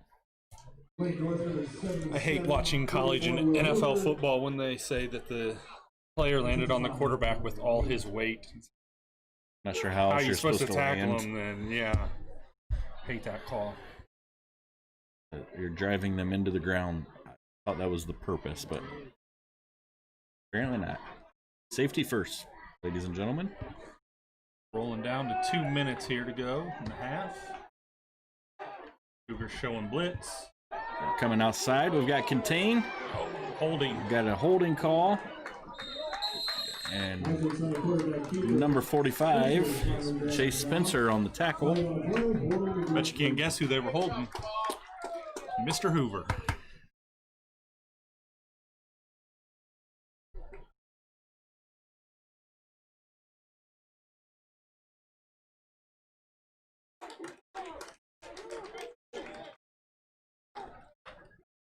I hate watching college and NFL football when they say that the player landed on the quarterback with all his weight. Not sure how How else you you're supposed to tackle land. him then? Yeah. Hate that call. You're driving them into the ground. I thought that was the purpose, but apparently not. Safety first, ladies and gentlemen. Rolling down to 2 minutes here to go in the half. Cougars showing blitz. Coming outside, we've got contain. Holding. We've got a holding call. And number 45, Chase Spencer on the tackle. Bet you can't guess who they were holding. Mr. Hoover.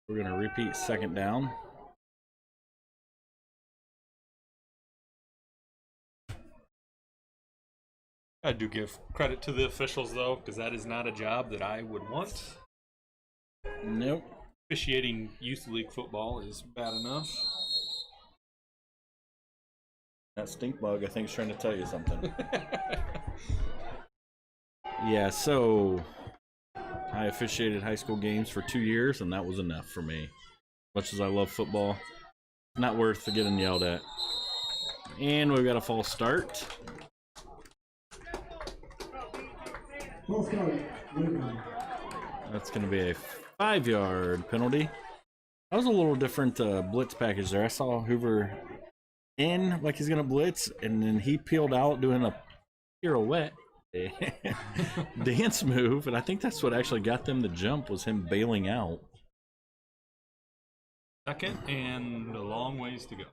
We're going to repeat second down. I do give credit to the officials, though, because that is not a job that I would want. Nope. Officiating youth league football is bad enough. That stink bug, I think, is trying to tell you something. Yeah, so I officiated high school games for 2 years, and that was enough for me. Much as I love football, not worth getting yelled at. And we've got a false start. That's going to be a 5-yard penalty. That was a little different blitz package there. I saw Hoover in like he's going to blitz, and then he peeled out doing a pirouette dance move, and I think that's what actually got them to jump, was him bailing out. Second and a long ways to go.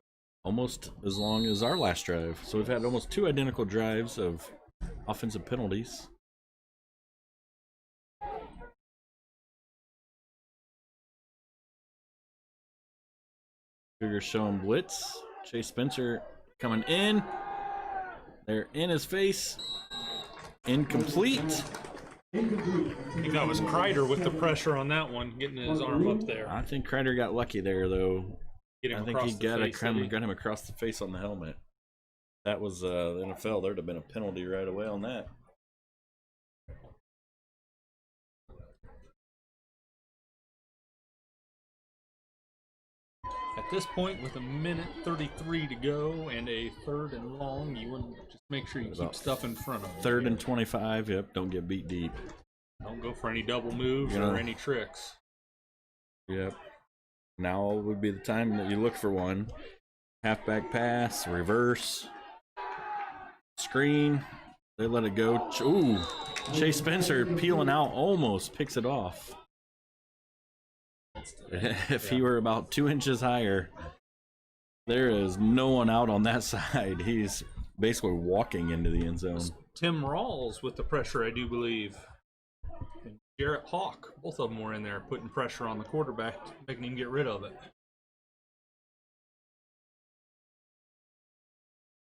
Almost as long as our last drive. So we've had almost 2 identical drives of offensive penalties. Cougars showing blitz. Chase Spencer coming in. They're in his face. Incomplete. I think that was Kreider with the pressure on that one, getting his arm up there. I think Kreider got lucky there, though. Get him I think across he the face, got him across the face on the helmet. That was the NFL. There'd have been a penalty right away on that. At this point, with 1:33 to go and a 3rd and long, you want to just make sure you keep stuff in front of them. 3rd and 25. Yep, don't get beat deep. Don't go for any double moves or any tricks. Yep. Now would be the time that you look for one. Halfback pass, reverse, screen. They let it go. Ooh, Chase Spencer peeling out, almost picks it off. If he were about 2 inches higher, there is no one out on that side. He's basically walking into the end zone. Tim Rawls with the pressure, I do believe. And Jarrett Hawk, both of them were in there putting pressure on the quarterback, making him get rid of it.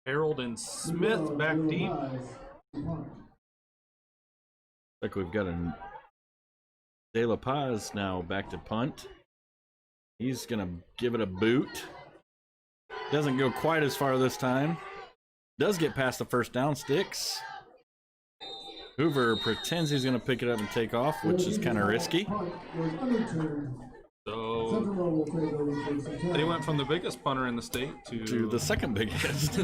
Harold and Smith back deep. Like we've got a De La Paz now back to punt. He's going to give it a boot. Doesn't go quite as far this time. Does get past the first down sticks. Hoover pretends he's going to pick it up and take off, which is kind of risky. So they went from the biggest punter in the state to the second biggest.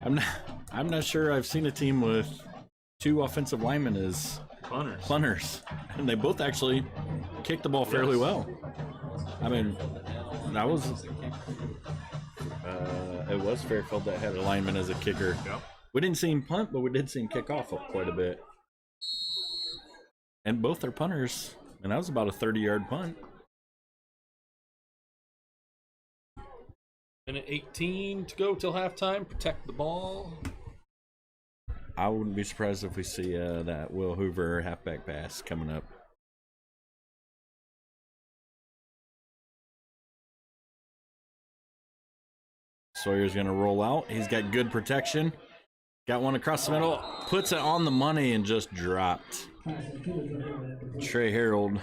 I'm not sure I've seen a team with 2 offensive linemen as punters, and they both actually kicked the ball fairly well. I mean, that was it was Fairfield that had a lineman as a kicker. Yep. We didn't see him punt, but we did see him kick off quite a bit. And both are punters, and that was about a 30-yard punt. Minute 18 to go till halftime. Protect the ball. I wouldn't be surprised if we see that Will Hoover halfback pass coming up. Sawyer's going to roll out. He's got good protection. Got one across the middle. Puts it on the money and just dropped. Trey Harold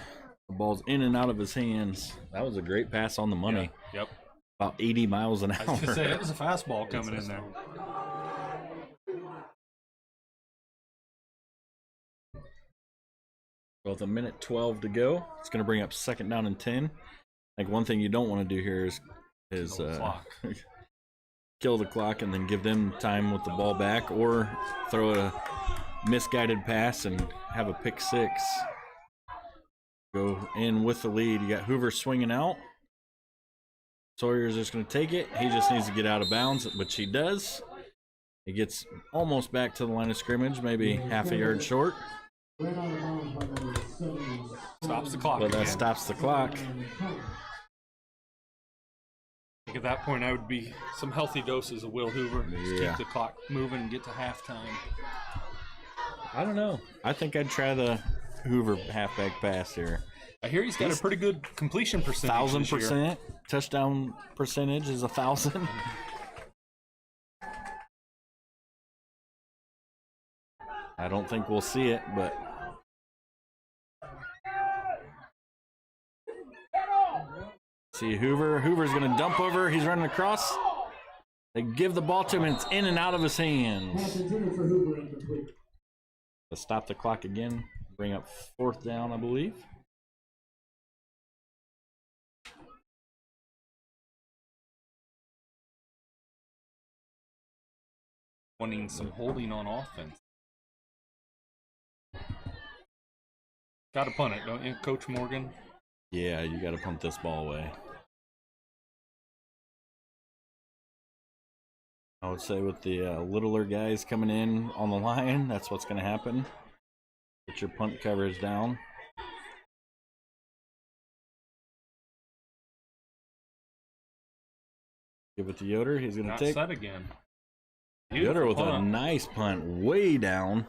The ball's in and out of his hands. That was a great pass on the money. Yeah. Yep. About 80 miles an hour. I was going to say, it was a fastball coming in there. Well, with a minute 12 to go, it's going to bring up 2nd down and 10. Like, one thing you don't want to do here is kill the clock and then give them time with the ball back, or throw a misguided pass and have a pick 6. Go in with the lead. You got Hoover swinging out. Sawyer's just going to take it. He just needs to get out of bounds, which he does. He gets almost back to the line of scrimmage, maybe half a yard short. Stops the clock. But that stops the clock. I think at that point, I would be some healthy doses of Will Hoover. Just keep the clock moving and get to halftime. I don't know. I think I'd try the Hoover halfback pass here. I hear he's got a pretty good completion percentage. 1,000%. Touchdown percentage is 1,000. I don't think we'll see it, but see Hoover. Hoover's going to dump over. He's running across. They give the ball to him, and it's in and out of his hands. Let's stop the clock again. Bring up 4th down, I believe. Wanting some holding on offense. Got to punt it, don't you, Coach Morgan? Yeah, you got to punt this ball away. I would say with the littler guys coming in on the line, that's what's going to happen. Get your punt coverage down. Give it to Yoder. He's going to take. Not set again. Yoder with a nice punt way down.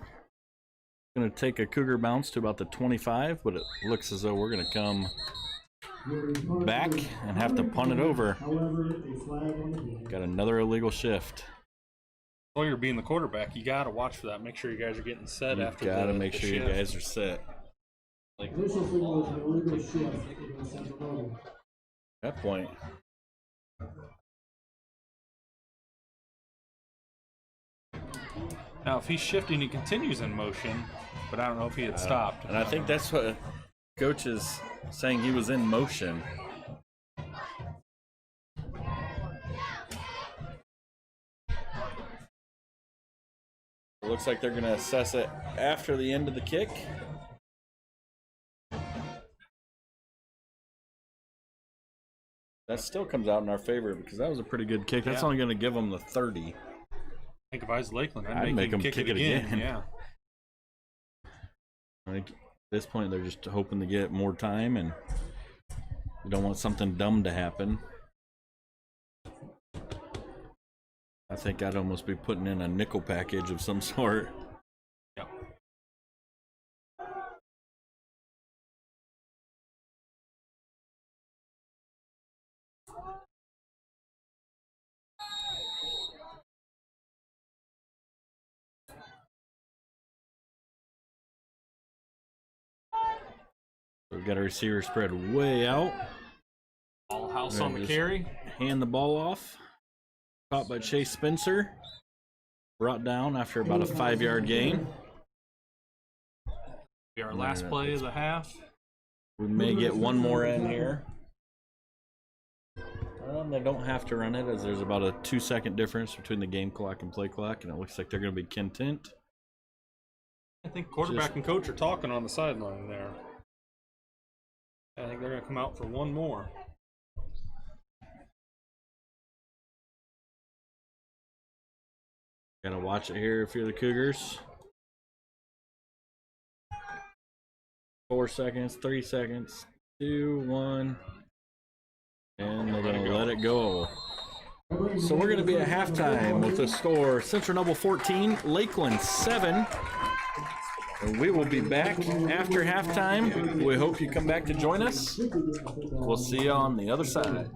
Going to take a Cougar bounce to about the 25, but it looks as though we're going to come back and have to punt it over. Got another illegal shift. Sawyer being the quarterback, you got to watch for that. Make sure you guys are getting set after the got to make sure shift. you guys are set. That point. Now, if he's shifting, he continues in motion, but I don't know if he had stopped. And I think that's what Coach is saying. He was in motion. It looks like they're going to assess it after the end of the kick. That still comes out in our favor because that was a pretty good kick. That's only going to give them the 30. I think if I was Lakeland, I'd make them kick it again. Yeah. I think at this point they're just hoping to get more time, and you don't want something dumb to happen. I think I'd almost be putting in a nickel package of some sort. Yep. We've got a receiver spread way out. All house on the carry. Hand the ball off. Caught by Chase Spencer. Brought down after about a 5-yard gain. Be our last play of the half. We may get one more in here. They don't have to run it, as there's about a 2-second difference between the game clock and play clock, and it looks like they're going to be content. I think quarterback and coach are talking on the sideline there. I think they're going to come out for one more. Gonna watch it here if you're the Cougars. 4 seconds, 3 seconds, 2, 1. And they're gonna let it go. So we're gonna be at halftime with the score: Central Noble 14, Lakeland 7. And we will be back after halftime. We hope you come back to join us. We'll see you on the other side.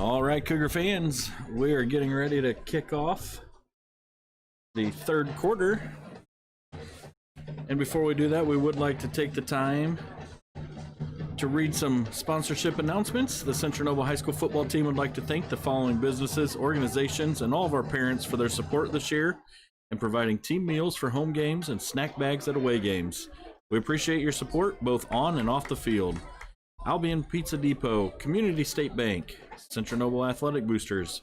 All right, Cougar fans, we are getting ready to kick off the third quarter. And before we do that, we would like to take the time to read some sponsorship announcements. The Central Noble High School football team would like to thank the following businesses, organizations, and all of our parents for their support this year in providing team meals for home games and snack bags at away games. We appreciate your support both on and off the field. Albion Pizza Depot, Community State Bank, Central Noble Athletic Boosters,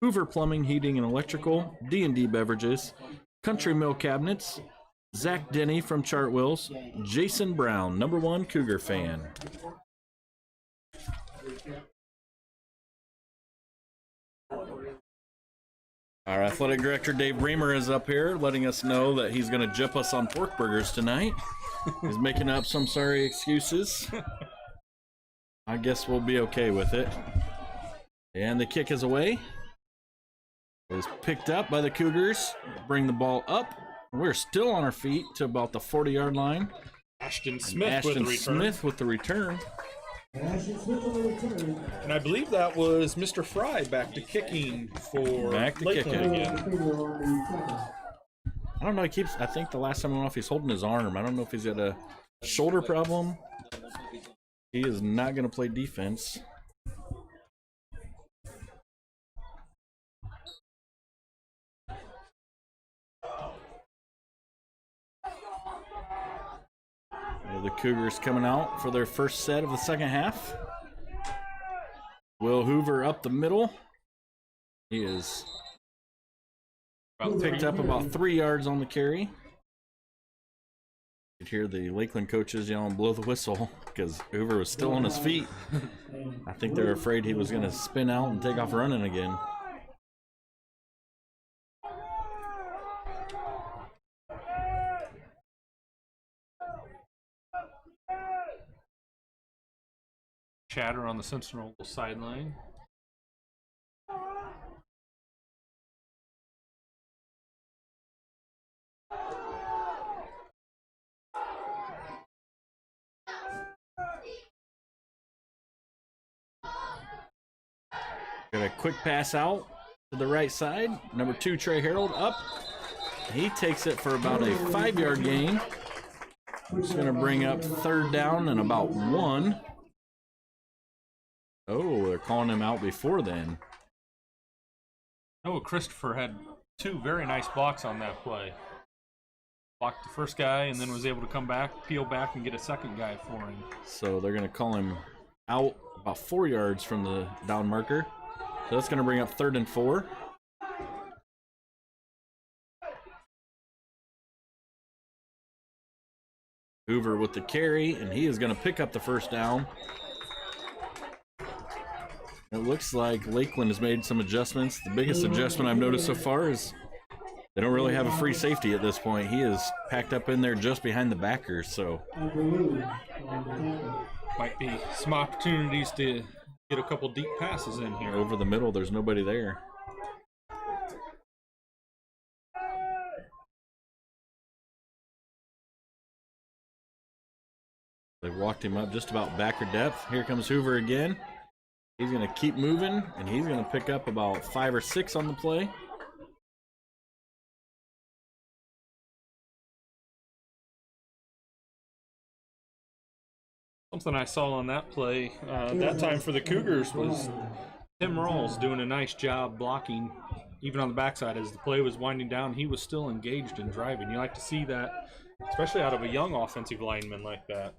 Hoover Plumbing, Heating, and Electrical, D&D Beverages, Country Mill Cabinets, Zach Denny from Chartwells, Jason Brown, #1 Cougar fan. Our athletic director, Dave Reamer, is up here letting us know that he's going to jip us on pork burgers tonight. He's making up some sorry excuses. I guess we'll be okay with it. And the kick is away. It was picked up by the Cougars. Bring the ball up. We're still on our feet to about the 40-yard line. Ashton Smith Ashton with the return. Smith with the return. And I believe that was Mr. Fry back to kicking for Lakeland again. I don't know. I think the last time I went off, he's holding his arm. I don't know if he's got a shoulder problem. He is not going to play defense. The Cougars coming out for their first set of the second half. Will Hoover up the middle. He is picked up about 3 yards on the carry. You could hear the Lakeland coaches yelling, "Blow the whistle," because Hoover was still on his feet. I think they were afraid he was going to spin out and take off running again. Chatter on the Central sideline. Got a quick pass out to the right side. #2, Trey Harold up. He takes it for about a 5-yard gain. It's going to bring up third down and about 1. Oh, they're calling him out before then. Noah Christopher had 2 very nice blocks on that play. Blocked the first guy and then was able to come back, peel back, and get a second guy for him. So they're going to call him out about 4 yards from the down marker. So that's going to bring up 3rd and 4. Hoover with the carry, and he is going to pick up the first down. It looks like Lakeland has made some adjustments. The biggest adjustment I've noticed so far is they don't really have a free safety at this point. He is packed up in there just behind the backers, so might be some opportunities to get a couple deep passes in here. Over the middle, there's nobody there. They've walked him up just about backer depth. Here comes Hoover again. He's going to keep moving, and he's going to pick up about 5 or 6 on the play. Something I saw on that play that time for the Cougars was Tim Rawls doing a nice job blocking, even on the backside. As the play was winding down, he was still engaged in driving. You like to see that, especially out of a young offensive lineman like that.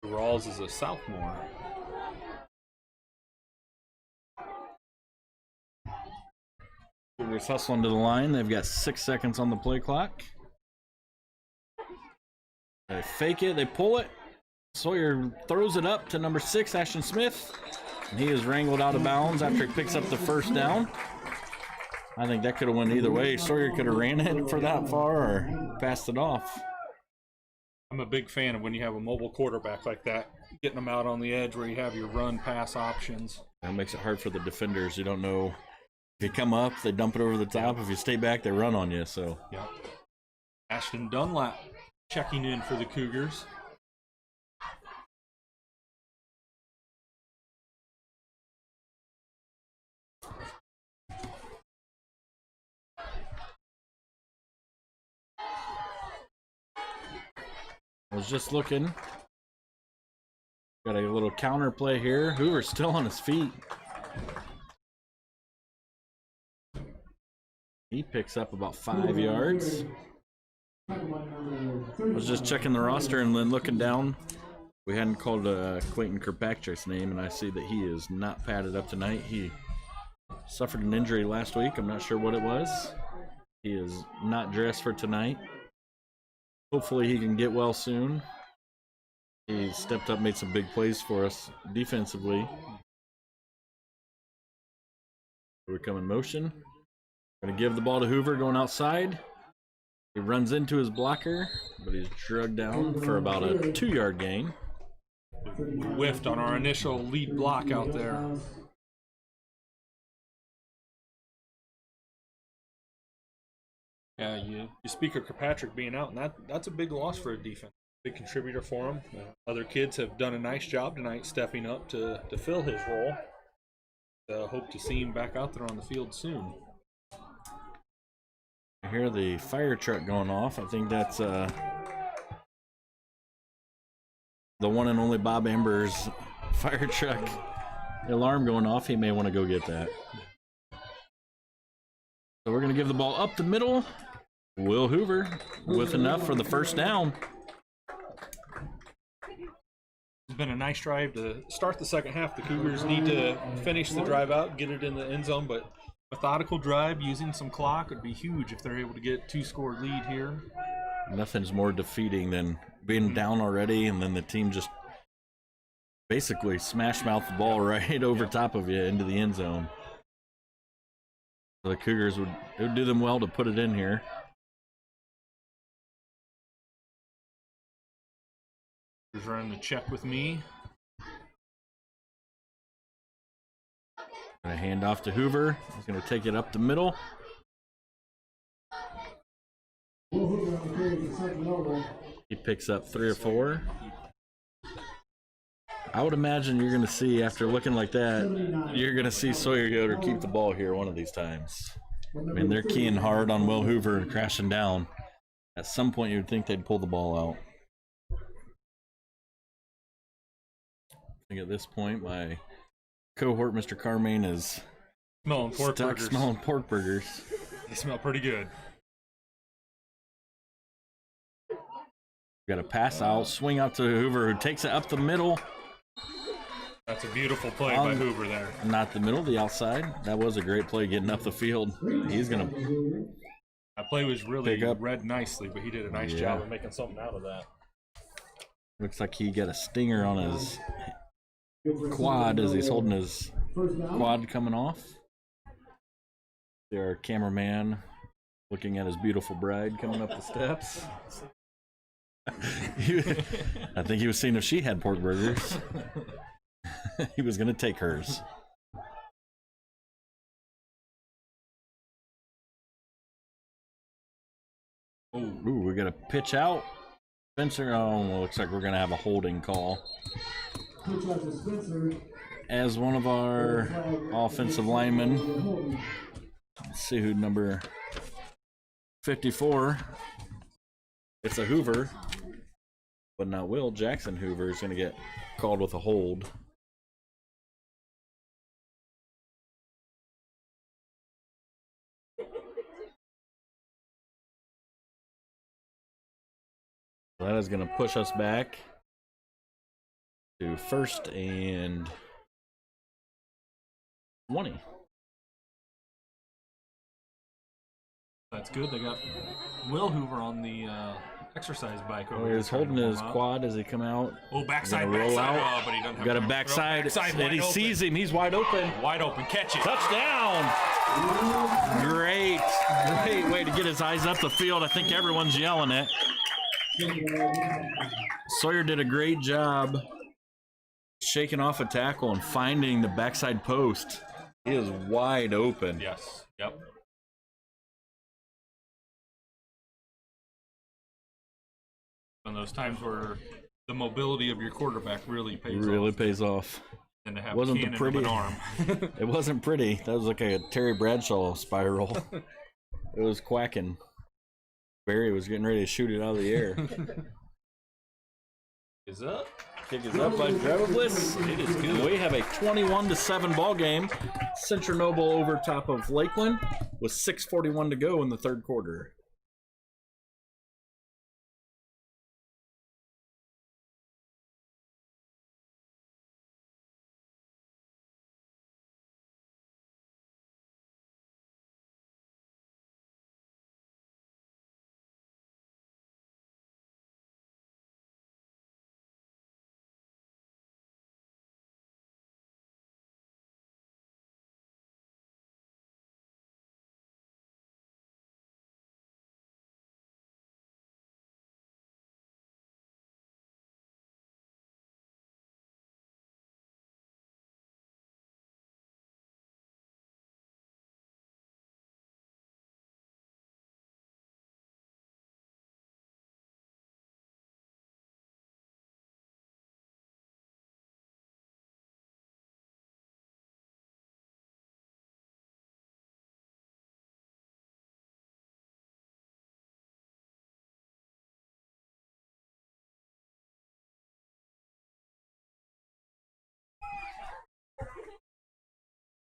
Rawls is a sophomore. Cougars hustling to the line. They've got 6 seconds on the play clock. They fake it. They pull it. Sawyer throws it up to #6, Ashton Smith. And he is wrangled out of bounds after he picks up the first down. I think that could have went either way. Sawyer could have ran it for that far or passed it off. I'm a big fan of when you have a mobile quarterback like that, getting them out on the edge where you have your run-pass options. That makes it hard for the defenders. You don't know. If you come up, they dump it over the top. If you stay back, they run on you. So. Yep. Ashton Dunlap checking in for the Cougars. I was just looking. Got a little counter play here. Hoover's still on his feet. He picks up about 5 yards. I was just checking the roster and then looking down. We hadn't called Clayton Kirkpatrick's name, and I see that he is not padded up tonight. He suffered an injury last week. I'm not sure what it was. He is not dressed for tonight. Hopefully he can get well soon. He stepped up, made some big plays for us defensively. We come in motion. Going to give the ball to Hoover going outside. He runs into his blocker, but he's drugged down for about a 2-yard gain. Whiffed on our initial lead block out there. Yeah, you speak of Kirkpatrick being out, and that's a big loss for a defense. Big contributor for him. Other kids have done a nice job tonight stepping up to fill his role. Hope to see him back out there on the field soon. I hear the fire truck going off. I think that's the one and only Bob Amber's fire truck alarm going off. He may want to go get that. So we're going to give the ball up the middle. Will Hoover with enough for the first down. It's been a nice drive to start the second half. The Cougars need to finish the drive out, get it in the end zone, but methodical drive using some clock would be huge if they're able to get 2-score lead here. Nothing's more defeating than being down already and then the team just basically smash mouth the ball right over top of you into the end zone. So the Cougars it would do them well to put it in here. Cougars running the check with me. Gonna hand off to Hoover. He's gonna take it up the middle. He picks up 3 or 4. I would imagine you're gonna see, after looking like that, you're gonna see Sawyer Yoder keep the ball here one of these times. I mean, they're keying hard on Will Hoover and crashing down. At some point, you'd think they'd pull the ball out. I think at this point, my cohort, Mr. Carmaine, is smelling pork stuck burgers. smelling pork burgers. They smell pretty good. Got a pass out, swing out to Hoover, who takes it up the middle. That's a beautiful play by Hoover there. Not the middle, the outside. That was a great play getting up the field. He's going to... That play was really read nicely, but he did a nice job of making something out of that. Looks like he got a stinger on his quad as he's holding his quad coming off. Our cameraman looking at his beautiful bride coming up the steps. I think he was seeing if she had pork burgers. He was going to take hers. Ooh, we got a pitch out. Spencer, looks like we're going to have a holding call. As one of our offensive linemen, let's see who number 54. It's a Hoover, but not Will. Jackson Hoover is going to get called with a hold. That is going to push us back to 1st and 20. That's good. They got Will Hoover on the exercise bike over He's here. holding his quad as he come out. Oh, backside, roll backside. out. Oh, but he doesn't have Got a time. backside, and he wide sees open. him. He's wide open. Wide open. Catch it. Touchdown! Great way to get his eyes up the field. I think everyone's yelling it. Sawyer did a great job shaking off a tackle and finding the backside post. He is wide open. Yes. Yep. One of those times where the mobility of your quarterback really pays off. And to have Wasn't the cannon pretty of an arm. It wasn't pretty. That was like a Terry Bradshaw spiral. It was quacking. Barry was getting ready to shoot it out of the air. Is up. Kick is up by Gravelbliss. It is good. We have a 21-7 ball game. Central Noble over top of Lakeland with 6:41 to go in the third quarter.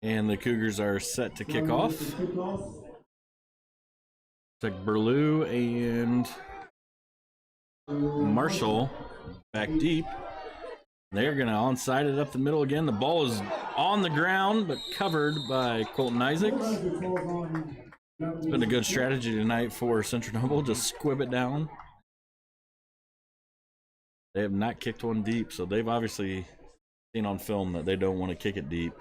And the Cougars are set to kick off. It's like Burlew and Marshall back deep. They're going to onside it up the middle again. The ball is on the ground, but covered by Colton Isaacs. It's been a good strategy tonight for Central Noble. Just squib it down. They have not kicked one deep, so they've obviously seen on film that they don't want to kick it deep.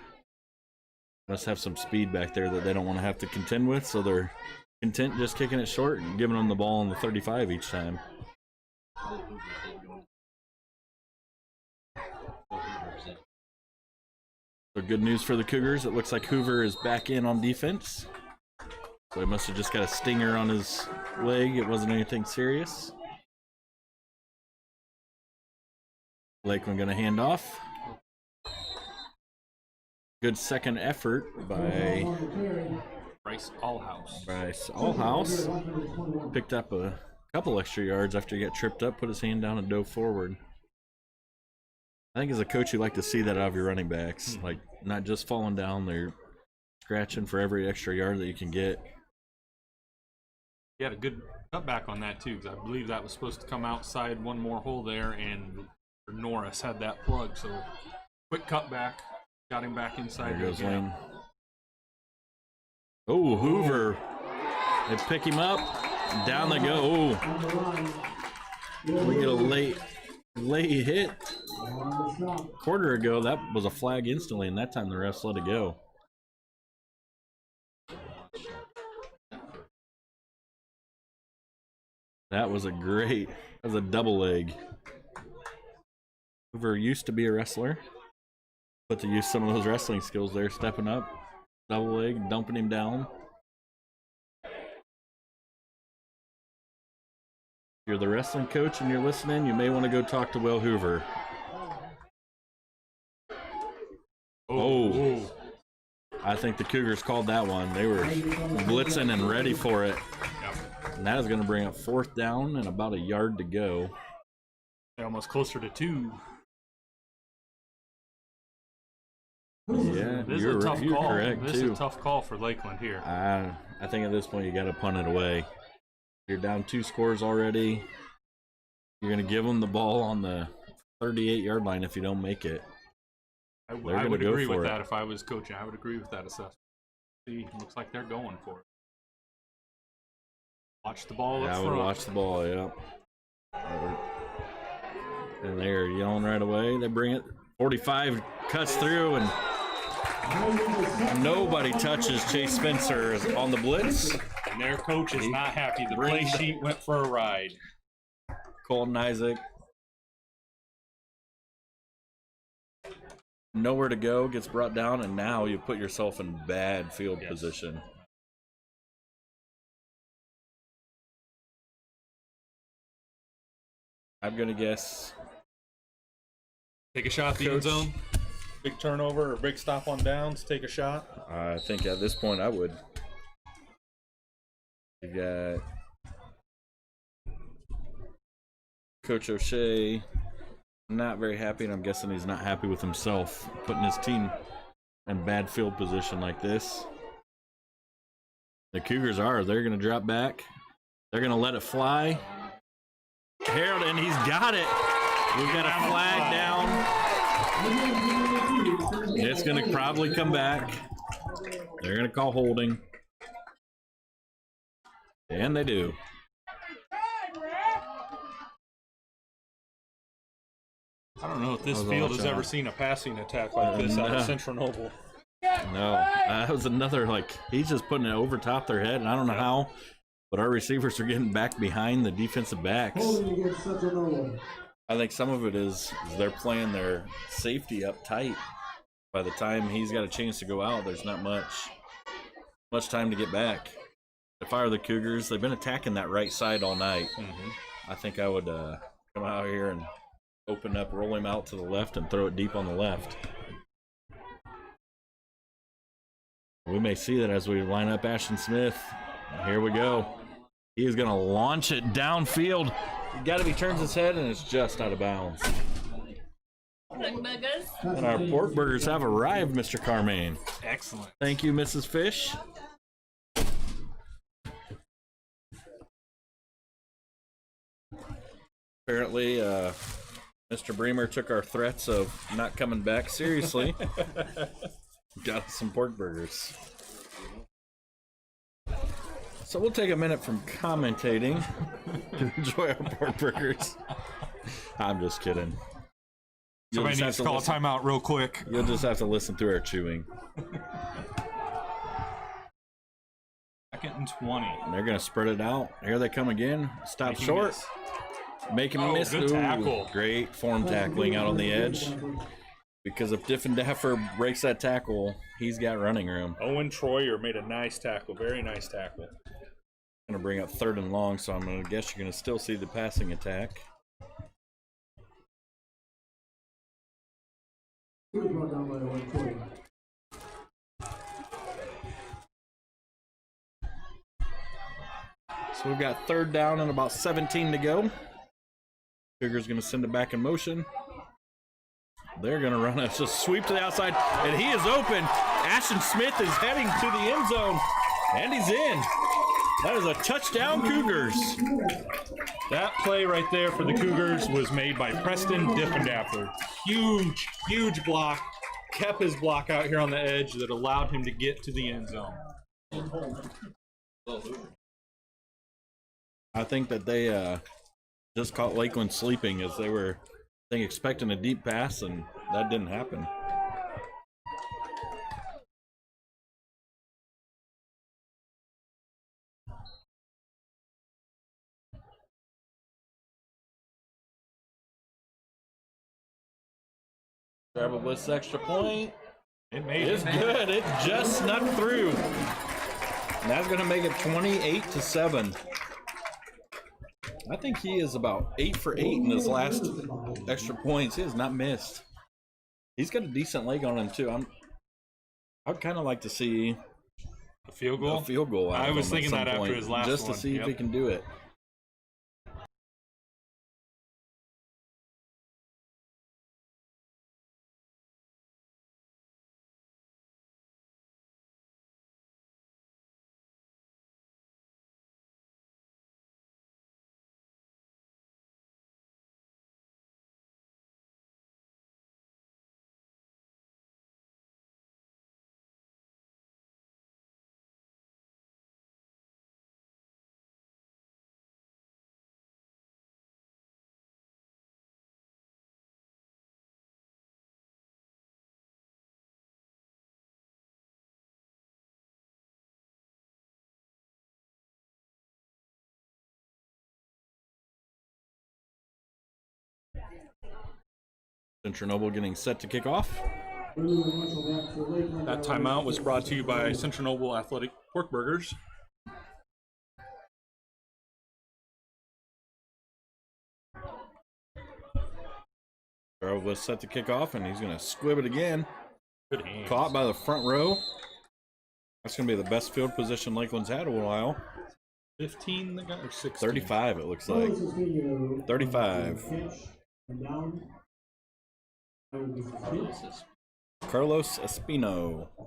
Must have some speed back there that they don't want to have to contend with, so they're content just kicking it short and giving them the ball on the 35 each time. So good news for the Cougars. It looks like Hoover is back in on defense. So he must have just got a stinger on his leg. It wasn't anything serious. Lakeland going to hand off. Good second effort by Bryce Allhouse. Bryce Allhouse. Picked up a couple extra yards after he got tripped up, put his hand down and dove forward. I think as a coach, you like to see that out of your running backs. Like, not just falling down, they're scratching for every extra yard that you can get. He had a good cutback on that, too, because I believe that was supposed to come outside one more hole there, and Norris had that plug. So, quick cutback. Got him back inside. There goes Lane. Oh, Hoover. They pick him up. Down they go. Oh. We get a late hit. Quarter ago, that was a flag instantly, and that time the refs let it go. That was a double leg. Hoover used to be a wrestler. Put to use some of those wrestling skills there, stepping up, double leg, dumping him down. If you're the wrestling coach and you're listening, you may want to go talk to Will Hoover. Oh. I think the Cougars called that one. They were blitzing and ready for it. And that is going to bring up 4th down and about a yard to go. They're almost closer to 2. Yeah, this you're is a tough call. Correct, this too. is a tough call for Lakeland here. I think at this point you got to punt it away. You're down 2 scores already. You're going to give them the ball on the 38-yard line if you don't make it. I would agree with that if I was coaching. I would agree with that assessment. See, it looks like they're going for it. Watch the ball up front. I would watch the ball, yeah. And they're yelling right away. They bring it. 45 cuts through, and nobody touches Chase Spencer on the blitz. And their coach is not happy. The play sheet went for a ride. Colton Isaac. Nowhere to go, gets brought down, and now you put yourself in bad field position. I'm going to guess. Take a shot at the end zone. Big turnover or big stop on downs. Take a shot. I think at this point I would. You got Coach O'Shea, not very happy, and I'm guessing he's not happy with himself, putting his team in bad field position like this. The Cougars they're going to drop back. They're going to let it fly. Harold, and he's got it. We've got a flag down. It's going to probably come back. They're going to call holding. And they do. I don't know if this field has ever seen a passing attack like this out of Central Noble. No, that was another, he's just putting it over top their head, and I don't know how, but our receivers are getting back behind the defensive backs. I think some of it is they're playing their safety up tight. By the time he's got a chance to go out, there's not much time to get back. If I were the Cougars, they've been attacking that right side all night. I think I would come out here and open up, roll him out to the left, and throw it deep on the left. We may see that as we line up Ashton Smith. Here we go. He is going to launch it downfield. He turns his head, and it's just out of bounds. And our pork burgers have arrived, Mr. Carmaine. Excellent. Thank you, Mrs. Fish. Apparently, Mr. Bremer took our threats of not coming back seriously. Got us some pork burgers. So we'll take a minute from commentating to enjoy our pork burgers. I'm just kidding. Somebody needs to call a timeout real quick. You'll just have to listen through our chewing. 2nd and 20. And they're going to spread it out. Here they come again. Stop short. Make him miss. Good tackle. Great form tackling out on the edge. Because if Diffendafer breaks that tackle, he's got running room. Owen Troyer made a nice tackle. Very nice tackle. Going to bring up 3rd and long, so I'm going to guess you're going to still see the passing attack. So we've got 3rd down and about 17 to go. Cougars going to send it back in motion. They're going to run a sweep to the outside, and he is open. Ashton Smith is heading to the end zone, and he's in. That is a touchdown, Cougars. That play right there for the Cougars was made by Preston Diffendafer. Huge, huge block. Kept his block out here on the edge that allowed him to get to the end zone. I think that they just caught Lakeland sleeping as they were, expecting a deep pass, and that didn't happen. Travel Blitz extra point. It's good. It just snuck through. And that's going to make it 28-7. I think he is about 8 for 8 in his last extra points. He has not missed. He's got a decent leg on him too. I'd kind of like to see a field goal. Out I of was him thinking that after his last one, just to see if he can do it. Central Noble getting set to kick off. That timeout was brought to you by Central Noble Athletic Pork Burgers. Charles was set to kick off, and he's going to squib it again. Good hands. Caught by the front row. That's going to be the best field position Lakeland's had in a while. 15 or 16? 35, it looks like. 35. Carlos Espino. I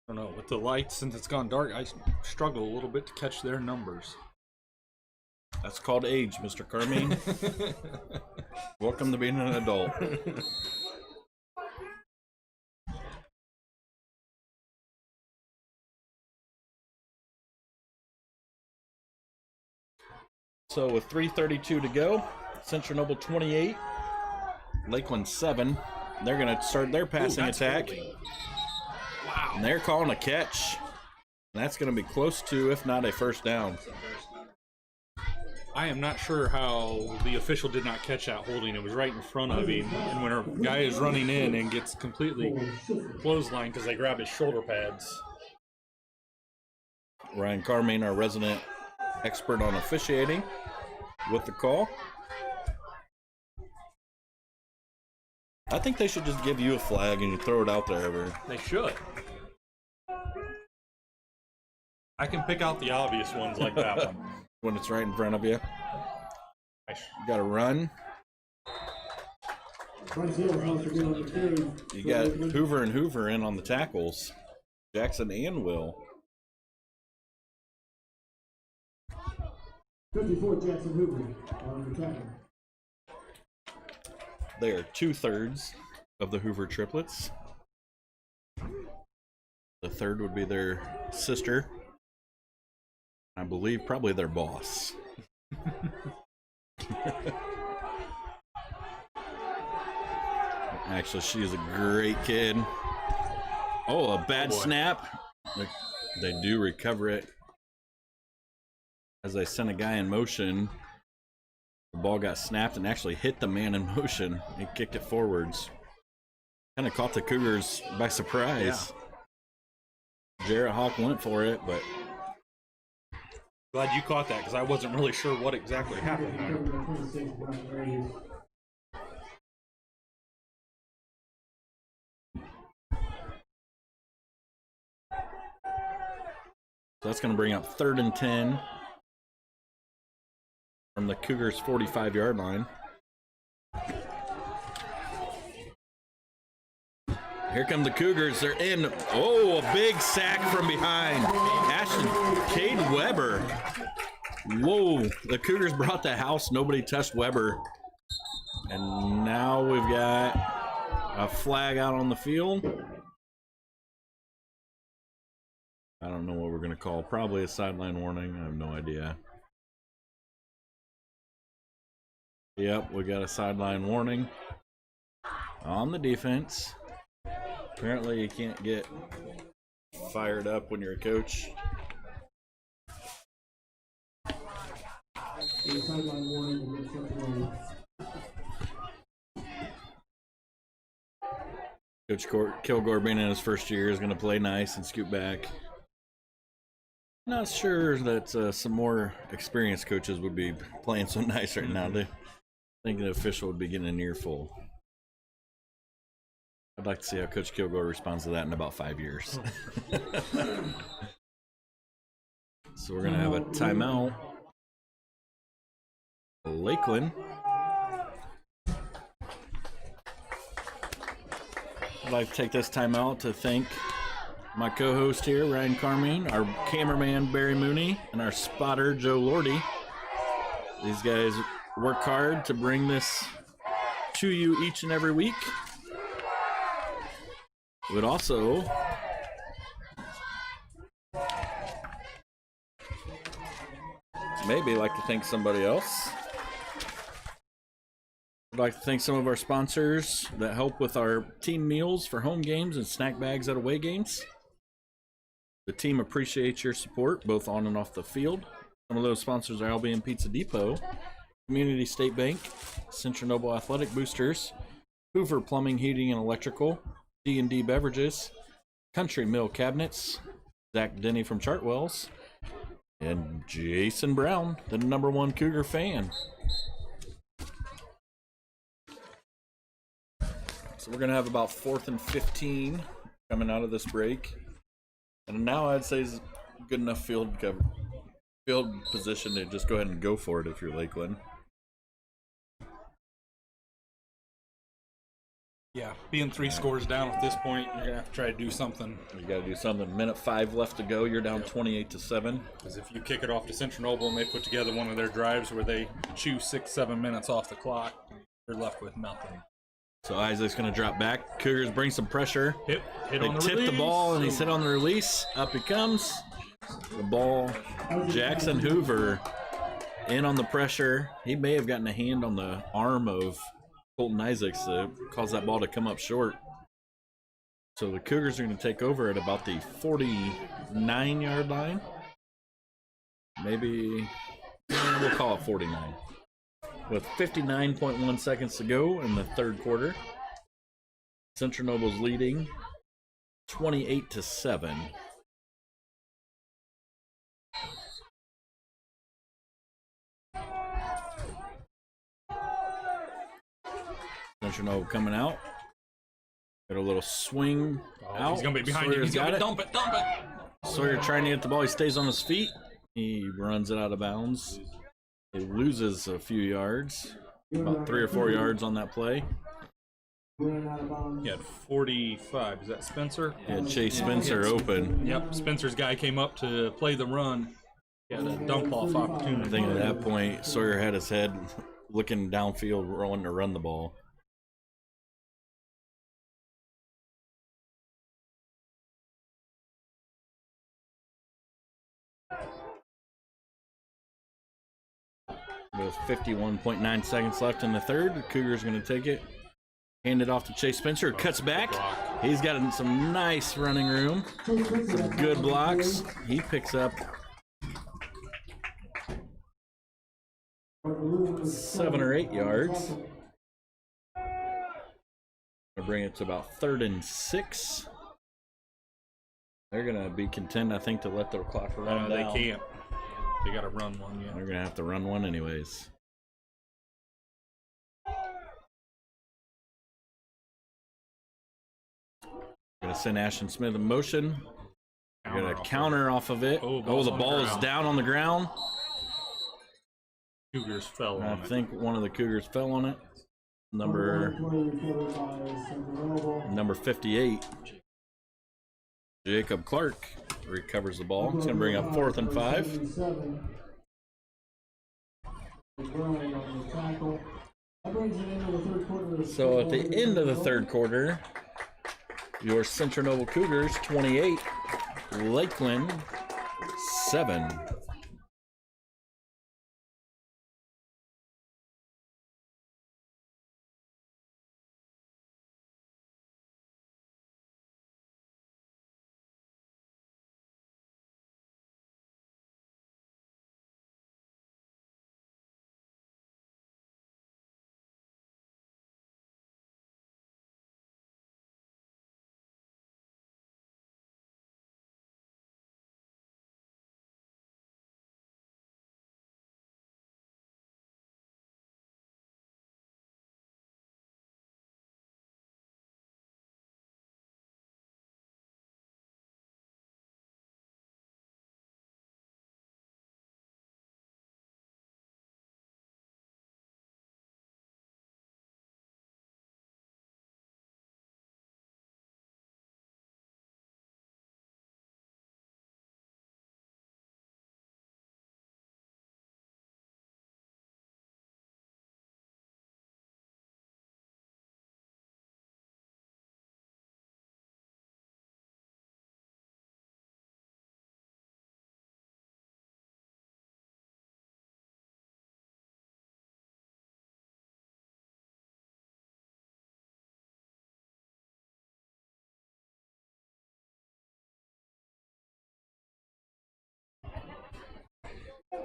don't know, with the lights, since it's gone dark, I struggle a little bit to catch their numbers. That's called age, Mr. Carmine. Welcome to being an adult. So with 3:32 to go, Central Noble 28, Lakeland 7. They're going to start their passing attack. Wow. And they're calling a catch. And that's going to be close to, if not a first down. I am not sure how the official did not catch that holding. It was right in front of him. And when a guy is running in and gets completely clotheslined because they grab his shoulder pads. Ryan Carmine, our resident expert on officiating, with the call. I think they should just give you a flag and you throw it out there ever. They should. I can pick out the obvious ones like that one. When it's right in front of you. You got to run. You got Hoover and Hoover in on the tackles. Jackson and Will. 54 Jackson Hoover on the tackle. They are 2/3 of the Hoover triplets. The third would be their sister. I believe probably their boss. Actually, she is a great kid. Oh, a bad snap. They do recover it. As they sent a guy in motion, the ball got snapped and actually hit the man in motion and kicked it forwards. Kind of caught the Cougars by surprise. Yeah. Jarrett Hawk went for it, but... Glad you caught that, because I wasn't really sure what exactly happened there. So that's going to bring up 3rd and 10 from the Cougars' 45-yard line. Here come the Cougars. They're in. Oh, a big sack from behind. Ashton Cade Weber. Whoa, the Cougars brought the house. Nobody touched Weber. And now we've got a flag out on the field. I don't know what we're going to call. Probably a sideline warning. I have no idea. Yep, we got a sideline warning on the defense. Apparently you can't get fired up when you're a coach. Coach Kilgore, being in his first year, is going to play nice and scoot back. Not sure that some more experienced coaches would be playing so nice right now. I think the official would be getting an earful. I'd like to see how Coach Kilgore responds to that in about 5 years. So we're going to have a timeout. Lakeland. I'd like to take this timeout to thank my co-host here, Ryan Carmine, our cameraman, Barry Mooney, and our spotter, Joe Lordy. These guys work hard to bring this to you each and every week. Would also maybe like to thank somebody else. I'd like to thank some of our sponsors that help with our team meals for home games and snack bags at away games. The team appreciates your support both on and off the field. Some of those sponsors are Albion Pizza Depot, Community State Bank, Central Noble Athletic Boosters, Hoover Plumbing, Heating, and Electrical, D&D Beverages, Country Mill Cabinets, Zach Denny from Chartwells, and Jason Brown, the #1 Cougar fan. So we're going to have about 4th and 15 coming out of this break. And now I'd say is good enough field position to just go ahead and go for it if you're Lakeland. Yeah, being 3 scores down at this point, you're gonna have to try to do something. You got to do something. Minute 5 left to go. You're down 28-7. Because if you kick it off to Central Noble and they put together one of their drives where they chew 6-7 minutes off the clock, you're left with nothing. So Isaac's going to drop back. Cougars bring some pressure. Hit They on the tip release. the ball, and he's hit on the release. Up he comes. The ball. Jackson Hoover in on the pressure. He may have gotten a hand on the arm of Colton Isaacs to cause that ball to come up short. So the Cougars are going to take over at about the 49-yard line. Maybe we'll call it 49. With 59.1 seconds to go in the third quarter. Central Noble's leading 28-7. Central Noble coming out. Got a little swing out. He's gonna be behind you. Sawyer's He's gonna got it. dump it. Sawyer trying to get the ball. He stays on his feet. He runs it out of bounds. He loses a few yards, about 3 or 4 yards on that play. He had 45. Is that Spencer? He had Chase Spencer open. Yep, Spencer's guy came up to play the run. He had a dump off opportunity. I think at that point, Sawyer had his head looking downfield, rolling to run the ball. With 51.9 seconds left in the third, the Cougars going to take it. Hand it off to Chase Spencer. Cuts back. He's got some nice running room. Some good blocks. He picks up 7 or 8 yards. Gonna bring it to about 3rd and 6. They're gonna be content, I think, to let their clock run They down. can't. They got to run one. Yeah. They're gonna have to run one anyways. Gonna send Ashton Smith in motion. They're gonna counter off of it. Oh, Oh, the ball's on the ball is ground. down on the ground. Cougars fell I on it. think one of the Cougars fell on it. Number 58. Jacob Clark recovers the ball. It's gonna bring up 4th and 5. So at the end of the third quarter, your Central Noble Cougars 28, Lakeland 7.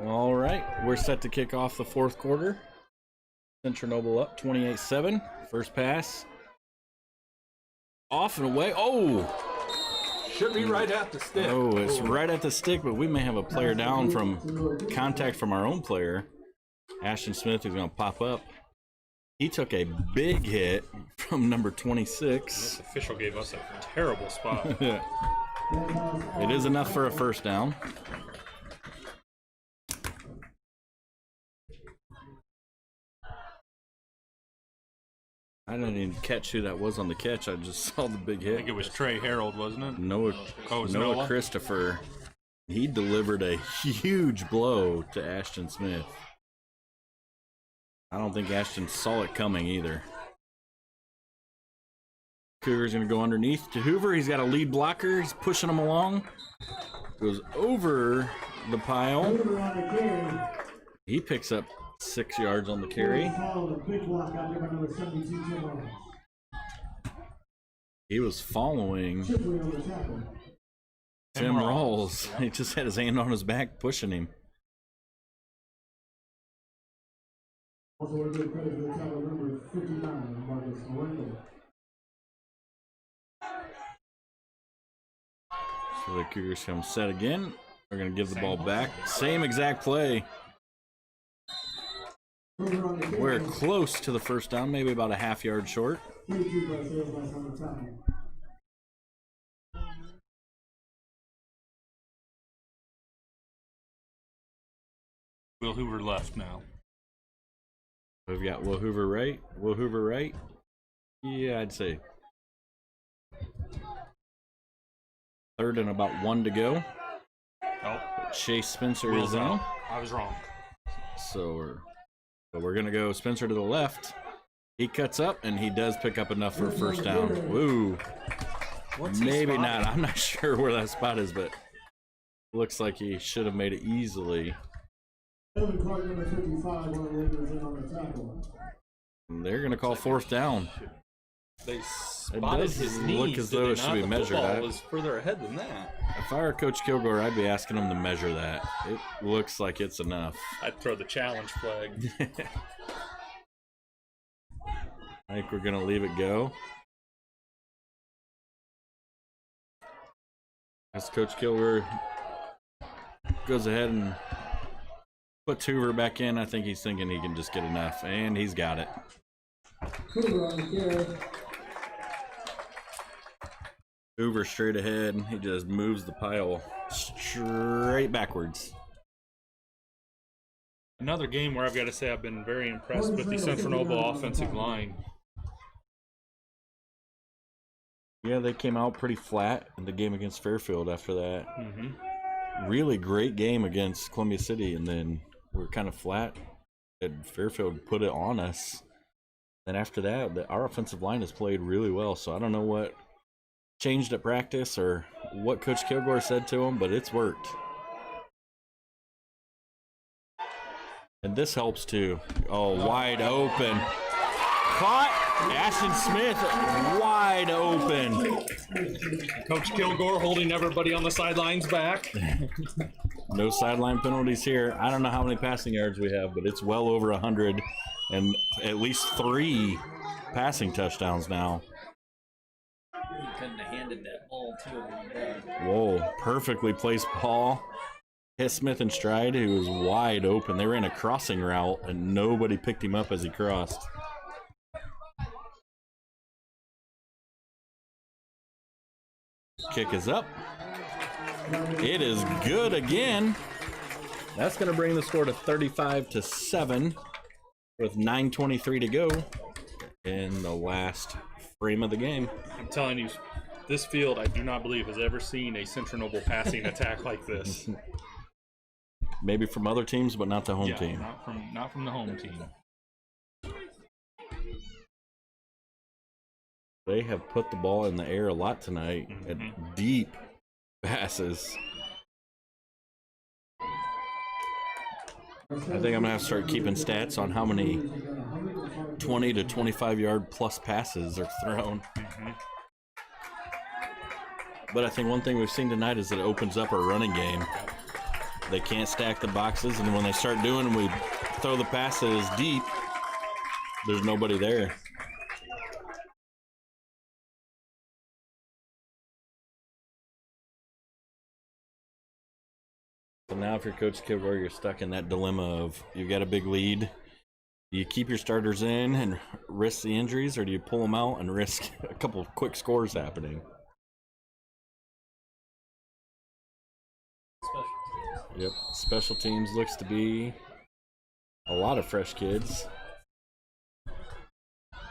All right, we're set to kick off the fourth quarter. Central Noble up 28-7. First pass. Off and away. Oh! Should be right at the stick. Oh, it's right at the stick, but we may have a player down from contact from our own player. Ashton Smith is going to pop up. He took a big hit from number 26. This official gave us a terrible spot. It is enough for a first down. I didn't even catch who that was on the catch. I just saw the big I hit. think it was Trey Harold, wasn't it? Noah, Oh, it was Noah Noah? Christopher. He delivered a huge blow to Ashton Smith. I don't think Ashton saw it coming either. Cougar's going to go underneath to Hoover. He's got a lead blocker. He's pushing him along. Goes over the pile. Hoover on the carry. He picks up 6 yards on the carry. Followed a big block out there by number 72, Tim Rawls. He was following Chipley on the tackle. Tim Rawls. He just had his hand on his back pushing him. Also want to give credit to the tackle number 59, Marcus Moreno. So the Cougars come set again. They're going to give the ball back. Same exact play. Hoover on the carry. We're close to the first down, maybe about a half-yard short. 32 by Sales Vice on the tackle. Will Hoover left now. We've got Will Hoover right. Will Hoover right. Yeah, I'd say. 3rd and about 1 to go. Oh, Chase Spencer Will's is in. out. I was wrong. So we're going to go Spencer to the left. He cuts up, and he does pick up enough for a first down. Woo. What's he Maybe spotted? not. I'm not sure where that spot is, but looks like he should have made it easily. Evan Clark, number 55, one of the Lakers in on the tackle. And they're going to call 4th down. They spotted does his look knees. as did though they it should not? be The measured football at. was further ahead than that. If I were Coach Kilgore, I'd be asking him to measure that. It looks like it's enough. I'd throw the challenge flag. I think we're going to leave it go. As Coach Kilgore goes ahead and puts Hoover back in, I think he's thinking he can just get enough, and he's got it. Hoover on the carry. Hoover straight ahead. He just moves the pile straight backwards. Another game where I've got to say I've been very impressed with the Central Noble offensive line. Yeah, they came out pretty flat in the game against Fairfield after that. Mm-hmm. Really great game against Columbia City, and then we're kind of flat. And Fairfield put it on us. Then after that, our offensive line has played really well, so I don't know what changed at practice or what Coach Kilgore said to him, but it's worked. And this helps too. Oh, wide open. Caught. Ashton Smith wide open. Coach Kilgore holding everybody on the sidelines back. No sideline penalties here. I don't know how many passing yards we have, but it's well over 100 and at least 3 passing touchdowns now. He couldn't have handed that ball to him. Whoa, perfectly placed ball. Hit Smith in stride, who was wide open. They ran a crossing route, and nobody picked him up as he crossed. Kick is up. It is good again. That's going to bring the score to 35-7 with 9:23 to go in the last frame of the game. I'm telling you, this field I do not believe has ever seen a Central Noble passing attack like this. Maybe from other teams, but not the home team. Not from the home team. They have put the ball in the air a lot tonight at deep passes. I think I'm going to have to start keeping stats on how many 20 to 25 yard plus passes are thrown. But I think one thing we've seen tonight is that it opens up our running game. They can't stack the boxes, and when they start doing, we throw the passes deep, there's nobody there. So now if you're Coach Kilgore, you're stuck in that dilemma of you've got a big lead. Do you keep your starters in and risk the injuries, or do you pull them out and risk a couple of quick scores happening? Yep, special teams looks to be a lot of fresh kids.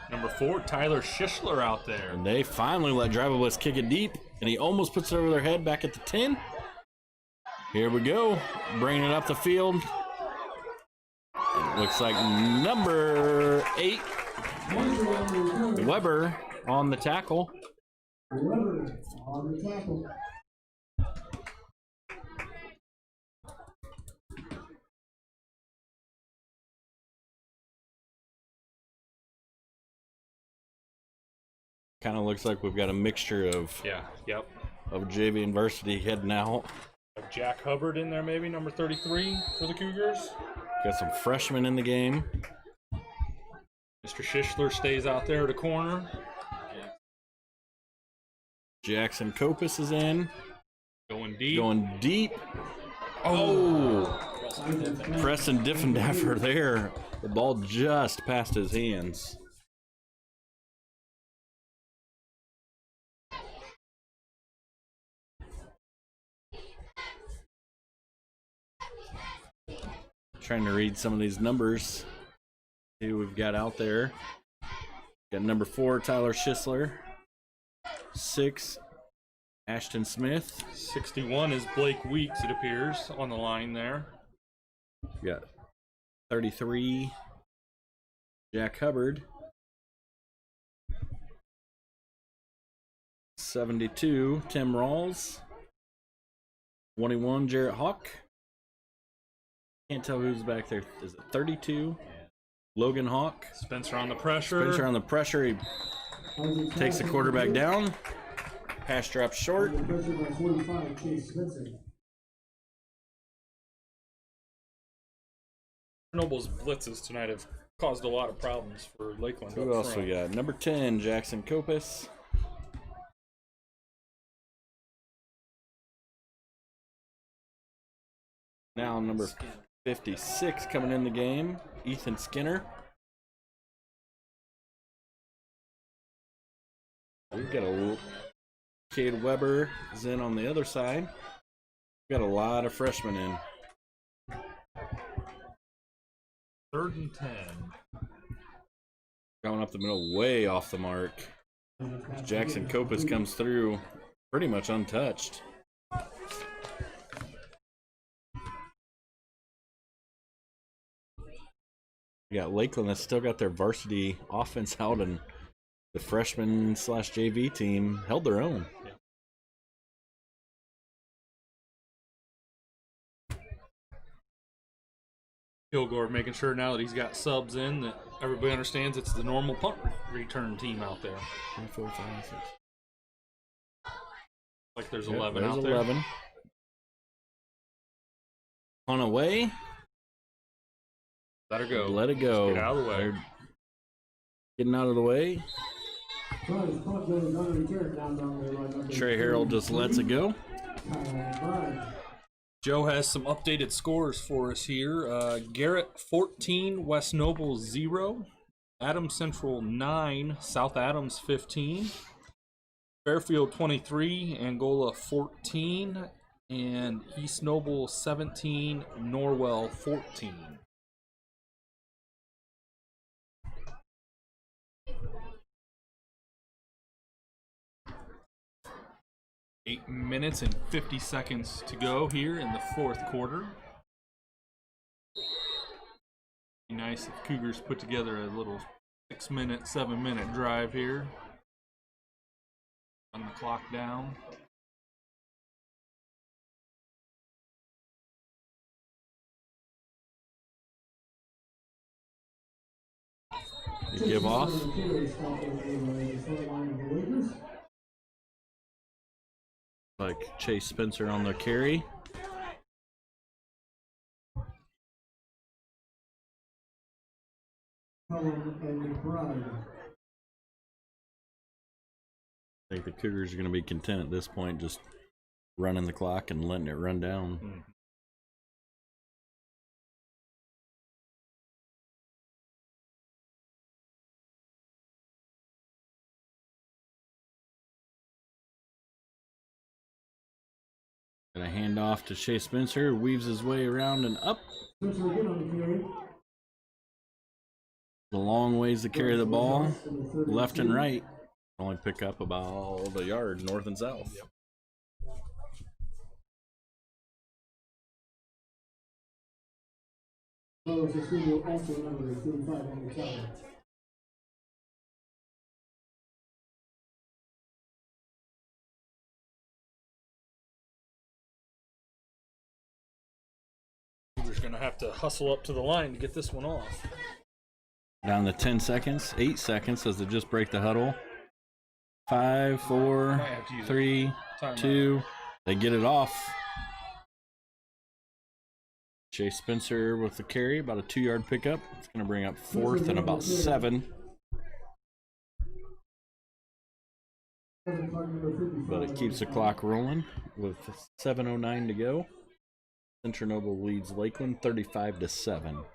Number 4, Tyler Schischler out there. And they finally let Drive Bliss kick it deep, and he almost puts it over their head back at the 10. Here we go, bringing it up the field. It looks like number 8, Weber, on the tackle. Weber on the tackle. Kind of looks like we've got a mixture of JV and varsity heading out. Jack Hubbard in there, maybe number 33 for the Cougars. Got some freshmen in the game. Mr. Schischler stays out there at the corner. Jackson Kopis is in. Going deep. Going deep. Oh! Preston Diffendaffer there. The ball just passed his hands. Trying to read some of these numbers. See what we've got out there. Got number 4, Tyler Schisler. 6, Ashton Smith. 61 is Blake Weeks, it appears, on the line there. We got 33, Jack Hubbard. 72, Tim Rawls. 21, Jarrett Hawk. Can't tell who's back there. Is it 32? Logan Hawk. Spencer on the pressure. Spencer on the pressure. He takes the quarterback down. Pass drops short. Noble's blitzes tonight have caused a lot of problems for Lakeland. Who else we got? Number 10, Jackson Kopis. Now number 56 coming in the game, Ethan Skinner. We've got a Cade Weber is in on the other side. We've got a lot of freshmen in. 3rd and 10. Going up the middle, way off the mark. Jackson Kopis comes through pretty much untouched. We got Lakeland that's still got their varsity offense out, and the freshman / JV team held their own. Kilgore making sure now that he's got subs in that everybody understands it's the normal punt return team out there. 3, 4, 5, 6. Like there's Yep, 11 there's out there. 11. On away. Let her go. Let it go. Get out of the way. They're getting out of the way. Trey Harrell just lets it go. Joe has some updated scores for us here. Garrett 14, West Noble 0, Adams Central 9, South Adams 15, Fairfield 23, Angola 14, and East Noble 17, Norwell 14. Eight minutes and 50 seconds to go here in the 4th quarter. Be nice if Cougars put together a little 6-minute, 7-minute drive here. Run the clock down. They give off. Like Chase Spencer on their carry. I think the Cougars are going to be content at this point, just running the clock and letting it run down. Mm-hmm. And a handoff to Chase Spencer, weaves his way around and up. Spencer again on the carry. The long ways to carry the ball, left and right. Only pick up about a yard north and south. Yep. Carlos Castillo, also number 35 on the tower. Cougars going to have to hustle up to the line to get this one off. Down to 10 seconds, 8 seconds as they just break the huddle. 5, 4, Might have to use 3, timeout. 2. They get it off. Chase Spencer with the carry, about a 2-yard pickup. It's going to bring up 4th and about 7. But it keeps the clock rolling with 7:09 to go. Central Noble leads Lakeland 35-7.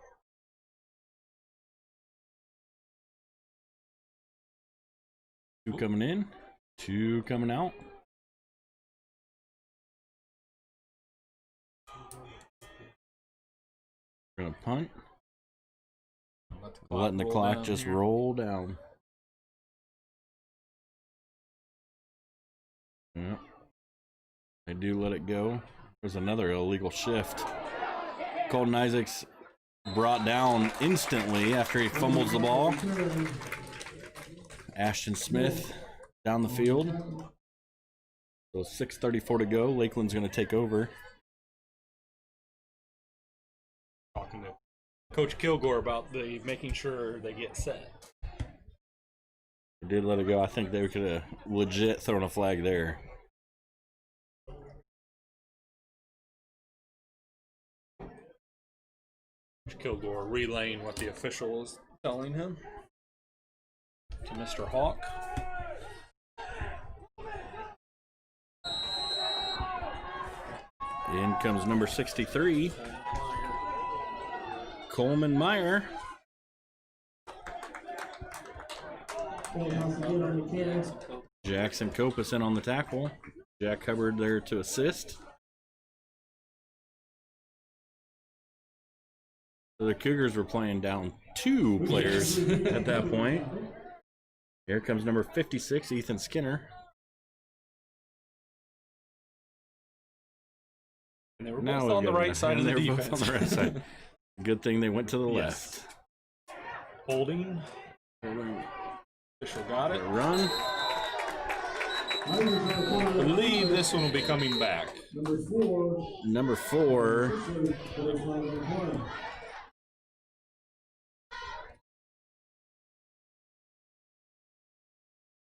Two coming in, 2 coming out. We're gonna punt. Letting the clock just roll down. Yep. They do let it go. There's another illegal shift. Colton Isaacs brought down instantly after he fumbles the ball. Ashton Smith down the field. So 6:34 to go. Lakeland's going to take over. Talking to Coach Kilgore about the making sure they get set. They did let it go. I think they could have legit thrown a flag there. Coach Kilgore relaying what the official is telling him to Mr. Hawk. In comes number 63, Coleman Meyer. Jackson Copus in on the tackle. Jack Hubbard there to assist. So the Cougars were playing down 2 players at that point. Here comes number 56, Ethan Skinner. And they were Now both we've on the got right side of the they were both defense. on the right side. Good thing they went to the Yes. left. Holding. Official got it. Run. I believe this one will be coming back. Number 4.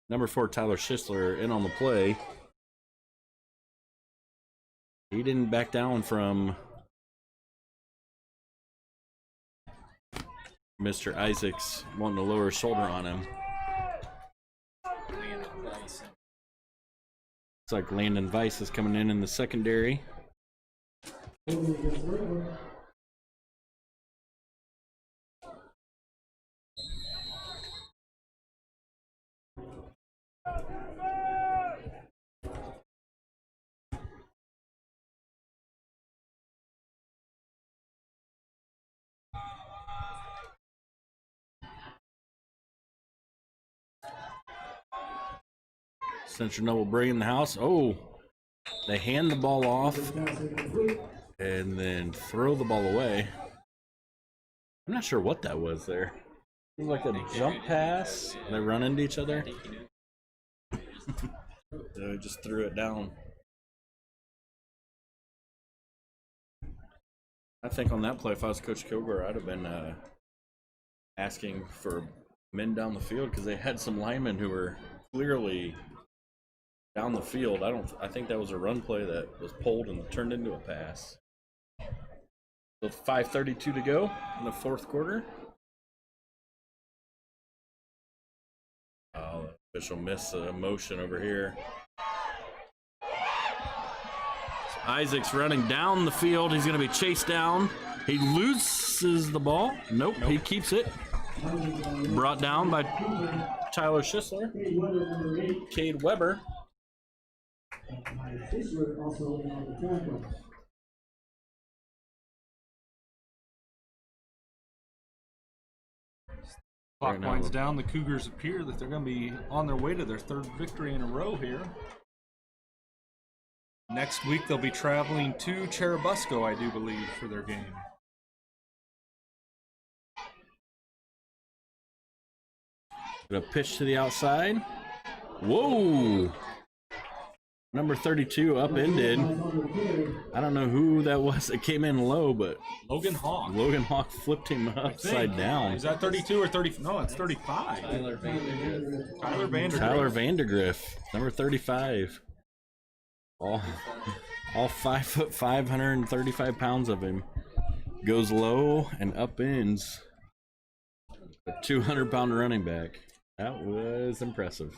Number 4, Tyler Schisler in on the play. He didn't back down from Mr. Isaacs wanting to lower his shoulder on him. Looks like Landon Weiss is coming in the secondary. Central Noble bringing the house. Oh, they hand the ball off and then throw the ball away. I'm not sure what that was there. It was like a jump pass. They run into each other. They just threw it down. I think on that play, if I was Coach Kilgore, I'd have been asking for men down the field because they had some linemen who were clearly down the field. I think that was a run play that was pulled and turned into a pass. So 5:32 to go in the 4th quarter. Oh, the official missed a motion over here. So Isaac's running down the field. He's going to be chased down. He loses the ball. Nope. He keeps it. Brought down by Tyler Schisler. Cade Weber. Also in on the tackle. Clock Right now, winds down. The Cougars appear that they're going to be on their way to their third victory in a row here. Next week, they'll be traveling to Cherubusco, I do believe, for their game. A pitch to the outside. Whoa! Number 32 upended. I don't know who that was. It came in low, but Logan Hawk. Logan Hawk flipped him upside down. Is that 32 or 30? No, it's 35. Tyler Vandergriff. Tyler Vandergriff. Tyler Vandergriff, number 35. All 5 foot 535 pounds of him. Goes low and upends. A 200-pound running back. That was impressive.